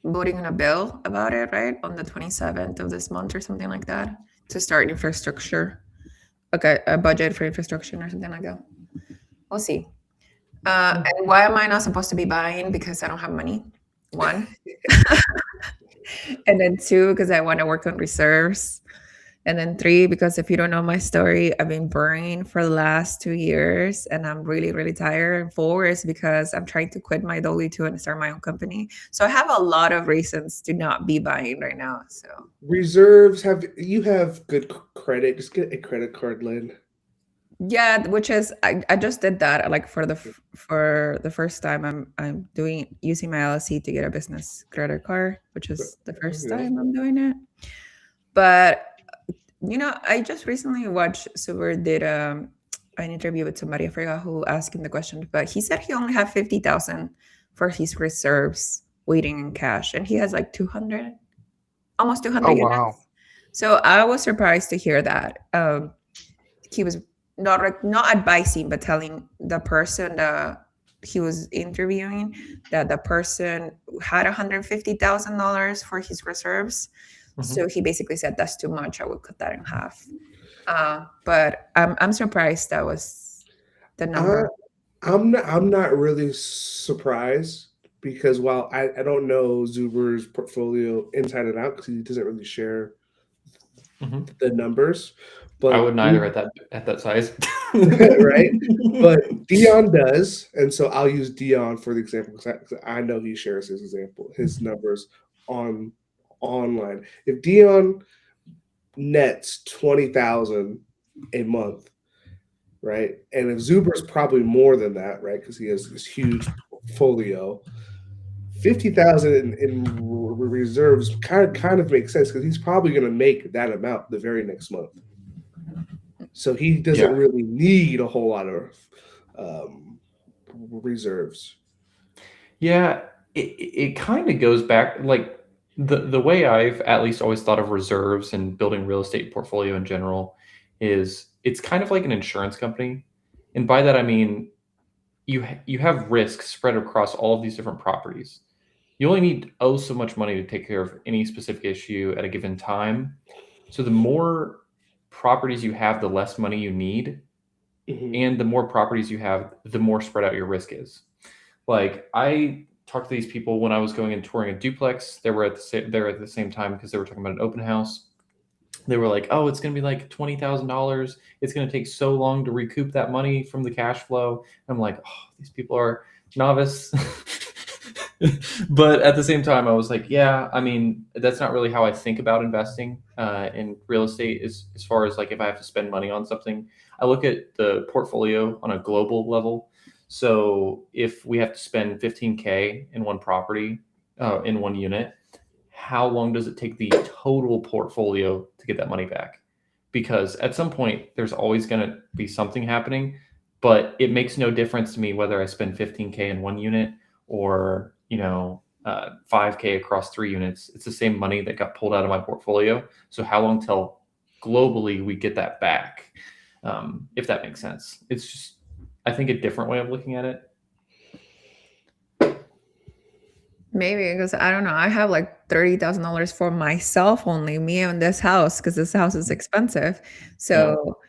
voting on a bill about it, right? On the 27th of this month or something like that to start infrastructure. Okay, a budget for infrastructure or something like that. We'll see. And why am I not supposed to be buying? Because I don't have money. One. And then two, because I want to work on reserves. And then three, because if you don't know my story, I've been burning for the last 2 years and I'm really, really tired. And four is because I'm trying to quit my W-2 and start my own company. So I have a lot of reasons to not be buying right now. So Reserves, you have good credit. Just get a credit card, Lynn. Yeah, which is I just did that like for the first time. I'm doing using my LLC to get a business credit card, which is the first Yeah. time I'm doing it. But I just recently watched Super did an interview with somebody, I forgot who, asked him the question, but he said he only had 50,000 for his reserves waiting in cash, and he has like 200, almost 200 Oh units. wow. So I was surprised to hear that. He was not advising, but telling the person that he was interviewing that the person had $150,000 for his reserves. So he basically said that's too much. I would cut that in half. But I'm surprised that was the Uh, number. I'm not really surprised because while I don't know Zuber's portfolio inside and out because he doesn't really share Mhm. the numbers, I but wouldn't either at that size. right? But Dion does, and so I'll use Dion for the example because I know he shares his numbers on online. If Dion nets 20,000 a month, right, and if Zuber's probably more than that, right, because he has this huge portfolio. 50,000 in reserves kind of makes sense because he's probably going to make that amount the very next month. So he doesn't Yeah. really need a whole lot of um, reserves. Yeah, it kind of goes back like the way I've at least always thought of reserves and building real estate portfolio in general is it's kind of like an insurance company. And by that I mean you have risks spread across all of these different properties. You only need so much money to take care of any specific issue at a given time. So the more properties you have, the less money you need, Mhm. and the more properties you have, the more spread out your risk is. Like I talked to these people when I was going and touring a duplex. They were there at the same time because they were talking about an open house. They were like, "Oh, it's going to be like $20,000. It's going to take so long to recoup that money from the cash flow." I'm like, "Oh, these people are novice." But at the same time, I was like, "Yeah, I mean, that's not really how I think about investing in real estate. As far as like if I have to spend money on something, I look at the portfolio on a global level. So if we have to spend 15K in one property, in one unit, how long does it take the total portfolio to get that money back? Because at some point, there's always going to be something happening, but it makes no difference to me whether I spend 15K in one unit or 5K across 3 units. It's the same money that got pulled out of my portfolio. So how long till globally we get that back? If that makes sense. It's just, I think, a different way of looking at it. Maybe because I don't know. I have like $30,000 for myself only, me and this house, because this house is expensive. Yeah. So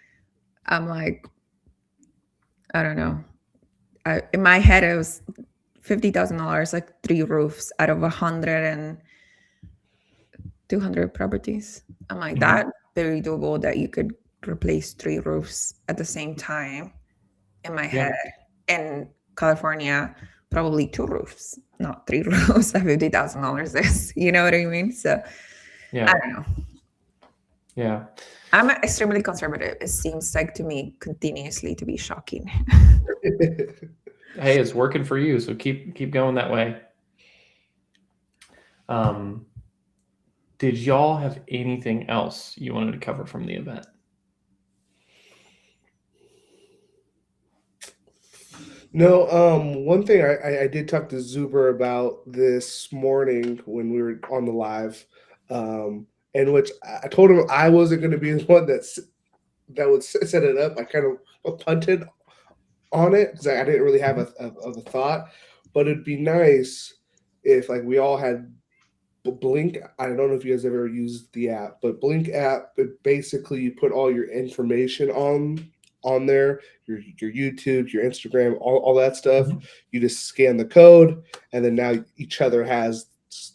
I'm like, I don't know. In my head, it was $50,000, like 3 roofs out of 100 and 200 properties. I'm like, Mhm. that very doable that you could replace 3 roofs at the same time in my Yeah. head. In California, probably 2 roofs, not 3 roofs at $50,000 is. You know what I mean? So I Yeah. don't know. Yeah. I'm extremely conservative. It seems like to me continuously to be shocking. Hey, it's working for you, so keep going that way. Um, did y'all have anything else you wanted to cover from the event? No, one thing I did talk to Zuber about this morning when we were on the live, in which I told him I wasn't going to be the one that would set it up. I kind of punted on it because I didn't really have a thought, but it'd be nice if like we all had Blink. I don't know if you guys ever used the app, but Blink app, it basically you put all your information on there, your YouTube, your Instagram, all that stuff. Mhm. You just scan the code, and then now each other has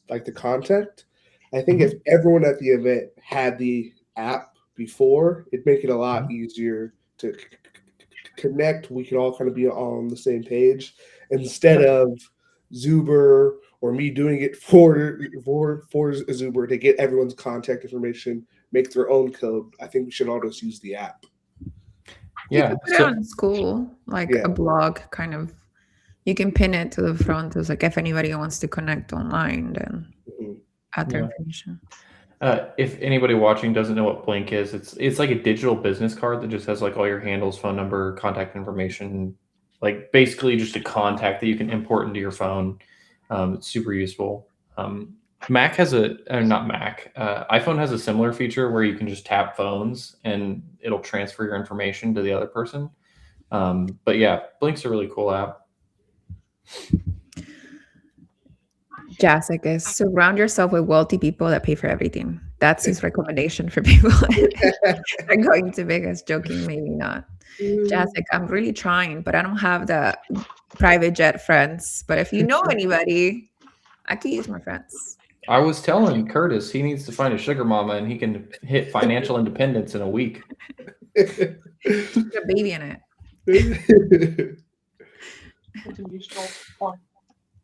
like the contact. I think if Mhm. everyone at the event had the app before, it'd make it a lot Mhm. easier to connect. We can all kind of be on the same page instead Yep. of Zuber or me doing it for Zuber to get everyone's contact information, make their own code. I think we should all just use the app. You Yeah. can put it So on school, like Yeah. a blog kind of. You can pin it to the front. It's like if anybody wants to connect online, then Mhm. add their Yeah. information. If anybody watching doesn't know what Blink is, it's like a digital business card that just has like all your handles, phone number, contact information, like basically just a contact that you can import into your phone. It's super useful. Mac has not Mac. iPhone has a similar feature where you can just tap phones and it'll transfer your information to the other person. But yeah, Blink's a really cool app. Jessica, surround yourself with wealthy people that pay for everything. That's his recommendation for people that are going to Vegas. Joking, maybe not. Jessica, I'm really trying, but I don't have the private jet friends. But if you know anybody, I could use my friends. I was telling Curtis he needs to find a sugar mama and he can hit financial independence in a week. Put a baby in it.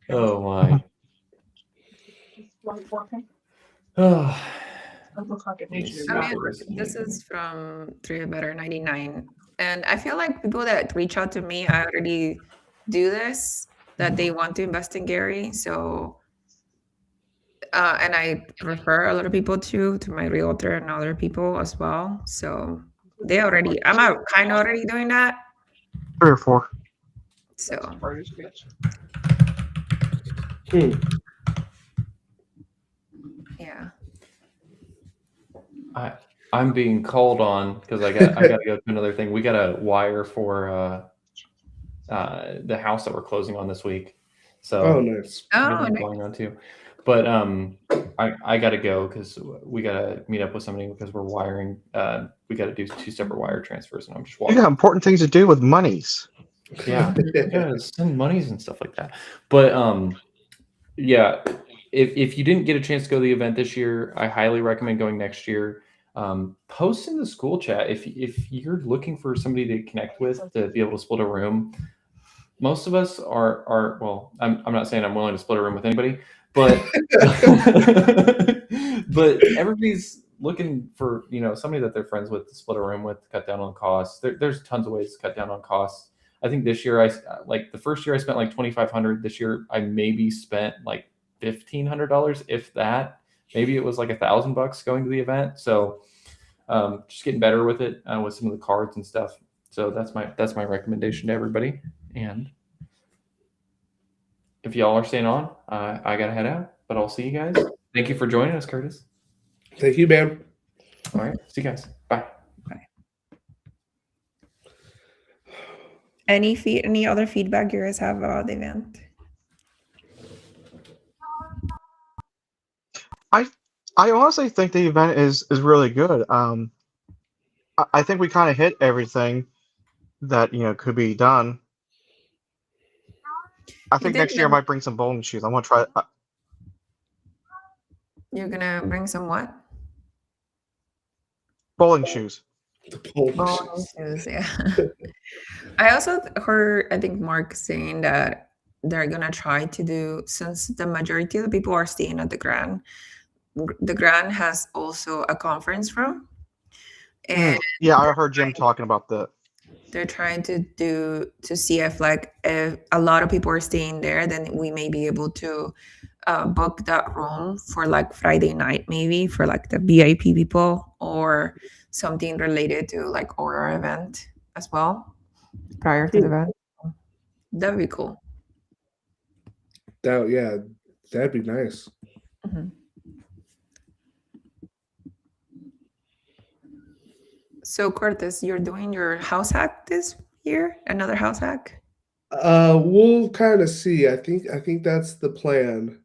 Oh my. Oh, I mean, this is from Three Better 99. And I feel like people that reach out to me, I already do this, that they want to invest in Gary. So, and I refer a lot of people to my realtor and other people as well. So I'm kind of already doing that. 3 or 4. So, yeah. I'm being called on because I got to go to another thing. We got a wire for the house that we're closing on this week. So Oh, nice. Oh, I'm calling on too. But I got to go because we got to meet up with somebody because we're wiring. We got to do 2 separate wire transfers, and I'm just You walking. got important things to do with monies. Yeah, send monies and stuff like that. But yeah, if you didn't get a chance to go to the event this year, I highly recommend going next year. Post in the school chat if you're looking for somebody to connect with to be able to split a room. Most of us are well. I'm not saying I'm willing to split a room with anybody, but but everybody's looking for somebody that they're friends with to split a room with to cut down on costs. There's tons of ways to cut down on costs. I think this year like the first year I spent like $2,500. This year I maybe spent like $1,500, if that. Maybe it was like $1,000 going to the event. So just getting better with it with some of the cards and stuff. So that's my recommendation to everybody. And if y'all are staying on, I gotta head out. But I'll see you guys. Thank you for joining us, Curtis. Thank you, man. All right, see you guys. Bye. Any other feedback you guys have about the event? I honestly think the event is really good. I think we kind of hit everything that could be done. I think next year I might bring some bowling shoes. I want to try. You're gonna bring some what? Bowling shoes. Bowling shoes, yeah. I also heard, I think Mark saying that they're gonna try to do, since the majority of the people are staying at the Grand has also a conference room, and Yeah, I heard Jim talking about that. they're trying to see if if a lot of people are staying there, then we may be able to book that room for like Friday night, maybe for like the VIP people, or something related to like our event as well prior to the event. That'd be cool. That'd be nice. Mhm. So Cortez, you're doing your house hack this year? Another house hack? We'll kind of see. I think that's the plan.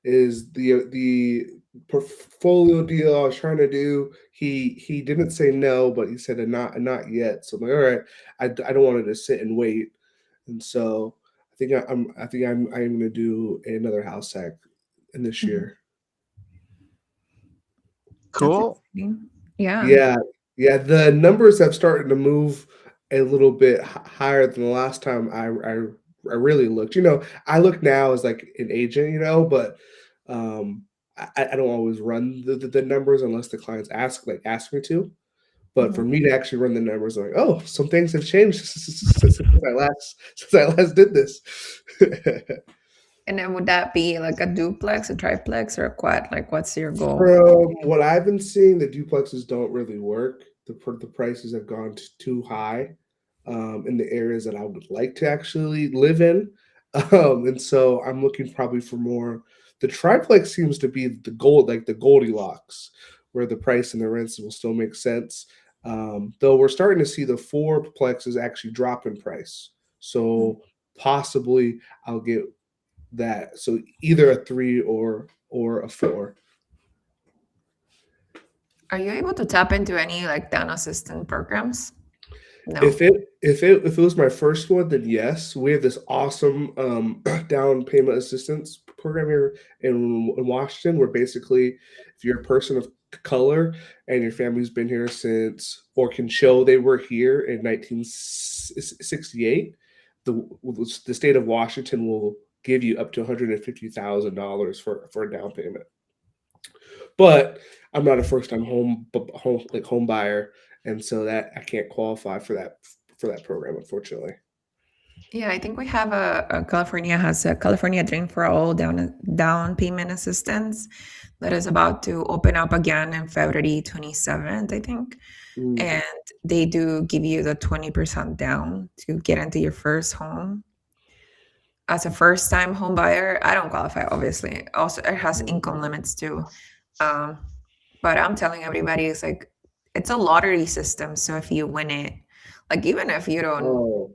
Is the portfolio deal I was trying to do. He didn't say no, but he said not yet. So I'm like, all right, I don't want to just sit and wait. And so I'm going to do another house hack in this year. Cool. Yeah. Yeah. The numbers have started to move a little bit higher than the last time I really looked. I look now as like an agent, but I don't always run the numbers unless the clients ask me to. But for me to actually run the numbers, like, oh, some things have changed since I last did this. And then would that be like a duplex, a triplex, or a quad? Like, what's your goal? From what I've been seeing, the duplexes don't really work. The prices have gone too high in the areas that I would like to actually live in, and so I'm looking probably for more. The triplex seems to be the gold, like the Goldilocks, where the price and the rents will still make sense. Though we're starting to see the fourplexes actually drop in price, so possibly I'll get that. So either a 3 or a 4. Are you able to tap into any like down assistant programs? No. If it was my first one, then yes. We have this awesome down payment assistance program here in Washington, where basically, if you're a person of color and your family's been here since or can show they were here in 1968, the state of Washington will give you up to $150,000 for a down payment. But I'm not a first time home buyer, and so that I can't qualify for that program, unfortunately. Yeah, I think we have California has a California Dream for All down payment assistance that is about to open up again in February 27th, I think. And they do give you the 20% down to get into your first home. As a first time home buyer, I don't qualify, obviously. Also, it has income limits too. But I'm telling everybody, it's like, it's a lottery system. So if you win it, like even if you don't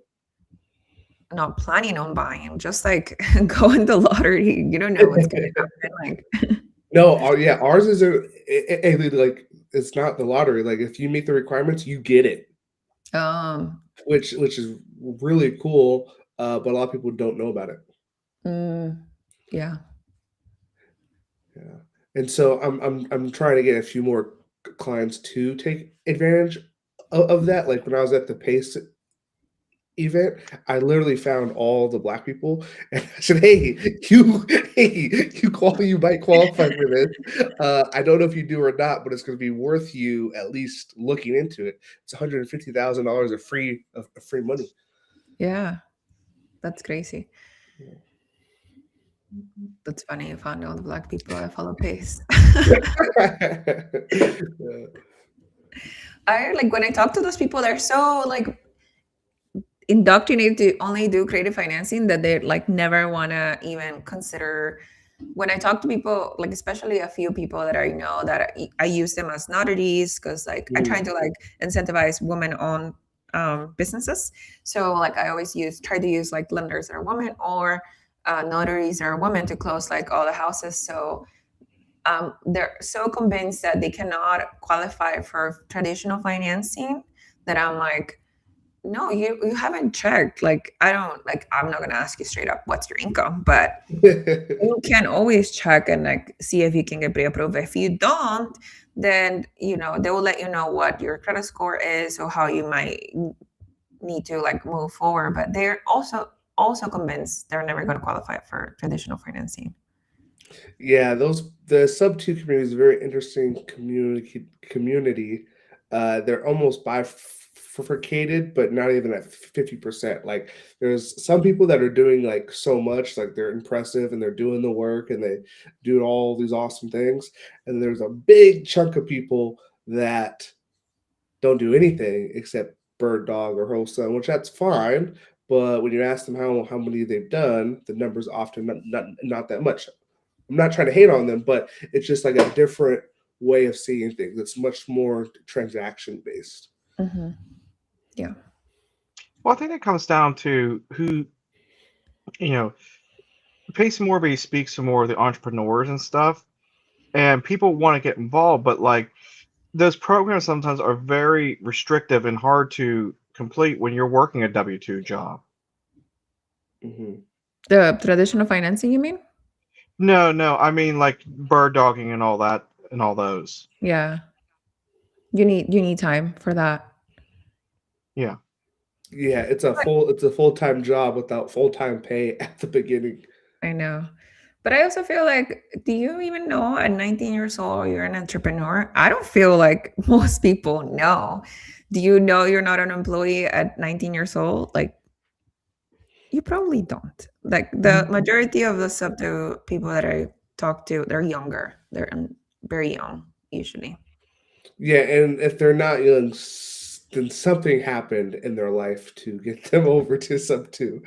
not planning on buying, just like go in the lottery, you don't know what's going to happen. Like, No, yeah, ours is like it's not the lottery. Like if you meet the requirements, you get it, which is really cool. But a lot of people don't know about it. Yeah. And so I'm trying to get a few more clients to take advantage of that. Like when I was at the PACE event, I literally found all the Black people and I said, "Hey, you might qualify for this. I don't know if you do or not, but it's going to be worth you at least looking into it. It's $150,000 of free money." Yeah, that's crazy. That's funny. You found all the Black people that follow PACE. I like when I talk to those people, they're so like indoctrinated to only do creative financing that they like never want to even consider. When I talk to people, like especially a few people that I know that I use them as notaries because like I try to like incentivize women-owned businesses. So like I always try to use like lenders that are women or notaries that are women to close like all the houses. So they're so convinced that they cannot qualify for traditional financing that I'm like, no, you haven't checked. Like, I'm not going to ask you straight up, what's your income? But you can always check and like see if you can get pre-approved. If you don't, then, they will let you know what your credit score is or how you might need to like move forward. But they're also convinced they're never going to qualify for traditional financing. Yeah, the sub 2 community is a very interesting community. They're almost bifurcated, but not even at 50%. Like there's some people that are doing like so much, like they're impressive and they're doing the work and they do all these awesome things. And there's a big chunk of people that don't do anything except bird dog or wholesale, which that's fine. But when you ask them how many they've done, the number's often not that much. I'm not trying to hate on them, but it's just like a different way of seeing things. It's much more transaction based. Mm-hmm. Yeah. Well, I think it comes down to who, Pace Morby speaks to more of the entrepreneurs and stuff, and people want to get involved, but like those programs sometimes are very restrictive and hard to complete when you're working a W-2 job. Mm-hmm. The traditional financing, you mean? No, I mean like bird dogging and all that and all those. Yeah. You need time for that. Yeah. Yeah, it's a full-time job without full-time pay at the beginning. I know. But I also feel like, do you even know at 19 years old you're an entrepreneur? I don't feel like most people know. Do you know you're not an employee at 19 years old? Like, you probably don't. Like, the majority of the subto people that I talk to, they're younger. They're very young, usually. Yeah, and if they're not young, then something happened in their life to get them over to sub two,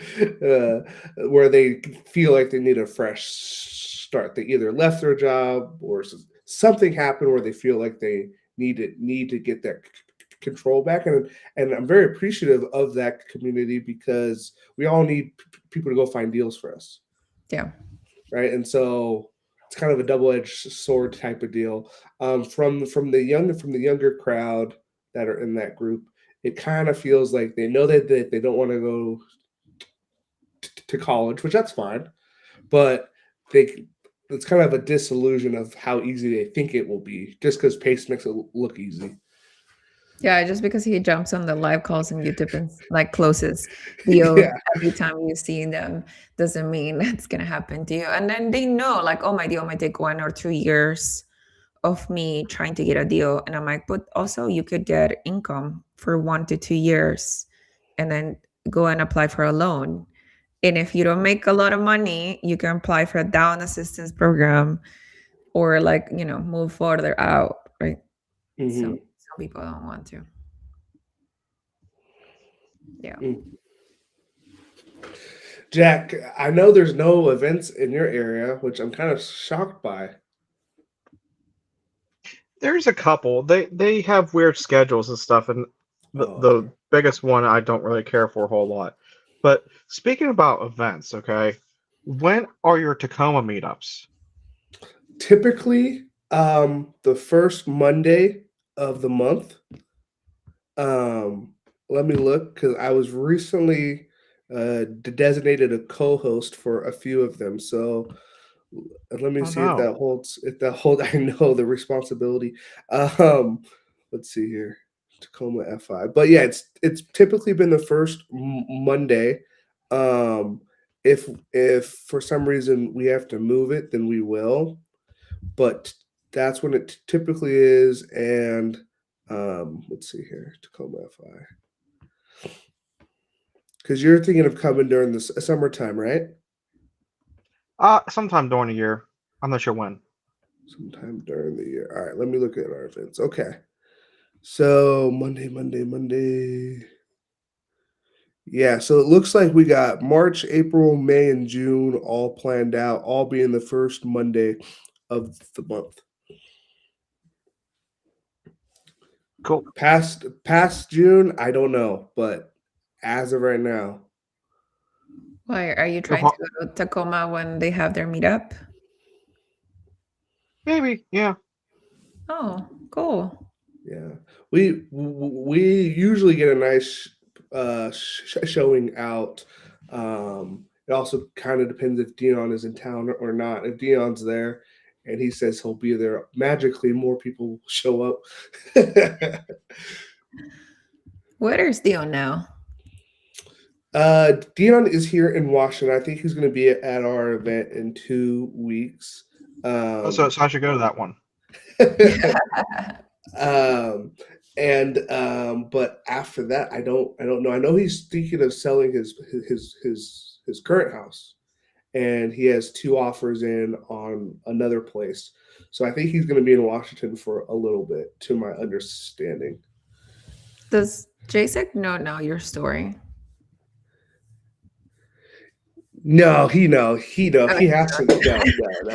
where they feel like they need a fresh start. They either left their job or something happened where they feel like they need to get that control back. And I'm very appreciative of that community because we all need people to go find deals for us, Yeah. right? And so it's kind of a double-edged sword type of deal. From the younger crowd that are in that group, it kind of feels like they know that they don't want to go to college, which that's fine, but they it's kind of a disillusion of how easy they think it will be, just because Pace makes it look easy. Yeah, just because he jumps on the live calls on YouTube and like closes deals Yeah, every time you see them doesn't mean it's gonna happen to you. And then they know, like, oh, my deal might take 1 or 2 years of me trying to get a deal. And I'm like, but also you could get income for 1 to 2 years and then go and apply for a loan. And if you don't make a lot of money, you can apply for a down assistance program or like, move further out, right? hmm Some people don't want to. Yeah. Jack, I know there's no events in your area, which I'm kind of shocked by. There's a couple. They have weird schedules and stuff, and the Oh, the okay. biggest one I don't really care for a whole lot. But speaking about events, okay, when are your Tacoma meetups? Typically, the first Monday of the month. Um, Let me look because I was recently designated a co-host for a few of them. So let me Oh see if no. that holds. If that hold, I know the responsibility. Um, let's see here, Tacoma F5. But yeah, it's typically been the first Monday. Um, if for some reason we have to move it, then we will. But that's when it typically is. And let's see here, Tacoma FI. Because you're thinking of coming during the summertime, right? Sometime during the year. I'm not sure when. Sometime during the year. All right, let me look at our events. Okay. So Monday. Yeah, so it looks like we got March, April, May, and June all planned out, all being the first Monday of the month. Cool. Past June, I don't know, but as of right now, Why are you You'll trying to go to Tacoma when they have their meetup? maybe, yeah. Oh, cool. yeah, we usually get a nice showing out. It also kind of depends if Dion is in town or not. If Dion's there and he says he'll be there, magically more people will show up. Where's Dion now? Dion is here in Washington. I think he's going to be at our event in 2 weeks. Oh, so I should go to that one. um, but after that, I don't know. I know he's thinking of selling his current house, and he has two offers in on another place. So I think he's going to be in Washington for a little bit, to my understanding. Does Jacek know your story? No, Oh, he has to.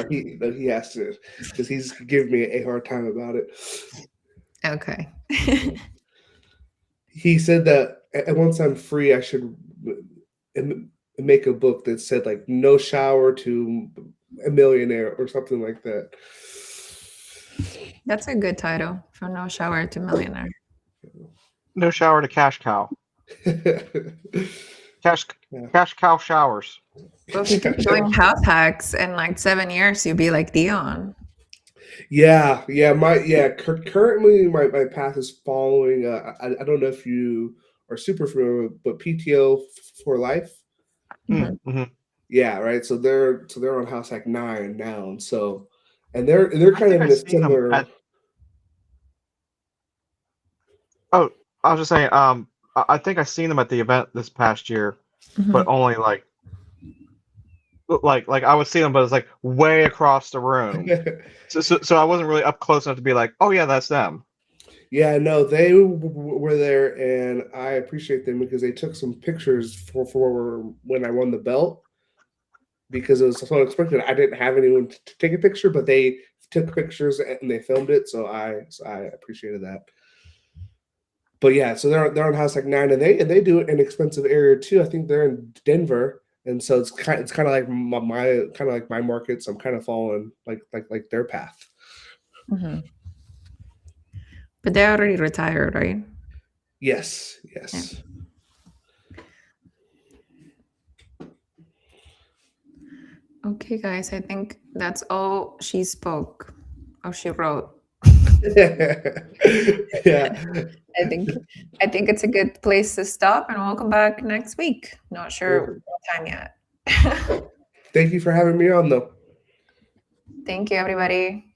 He has to because he's giving me a hard time about it. okay. He said that once I'm free, I should make a book that said like "No Shower to a Millionaire" or something like that. That's a good title, From No Shower to Millionaire. No shower to cash cow. Cash Yeah. cash cow showers. Well, if you keep doing house hacks in like 7 years, you'd be like Dion. Yeah. Currently, my path is following. I don't know if you are super familiar with, but PTO for life. Mhm. Mm-hmm. Yeah, right. So they're on house hack 9 now, and they're I kind think of in I've a seen them similar. at. Oh, I was just saying. I think I seen them at the event this past year, but Mhm. only like I would see them, but it's like way across the room. So I wasn't really up close enough to be like, oh yeah, that's them. Yeah, no, they were there, and I appreciate them because they took some pictures for when I won the belt because it was so unexpected. I didn't have anyone to take a picture, but they took pictures and they filmed it, so I appreciated that. But yeah, so they're on house like 9, and they do it in an expensive area too. I think they're in Denver, and so it's kind of like my kind of like my market. So I'm kind of following like their path. Mhm. But they already retired, right? Yes, Yeah. yes. Okay, guys, I think that's all she spoke or she wrote. Yeah. I think it's a good place to stop, and we'll come back next week. Not sure Perfect. what time yet. Thank you for having me on, though. Thank you, everybody.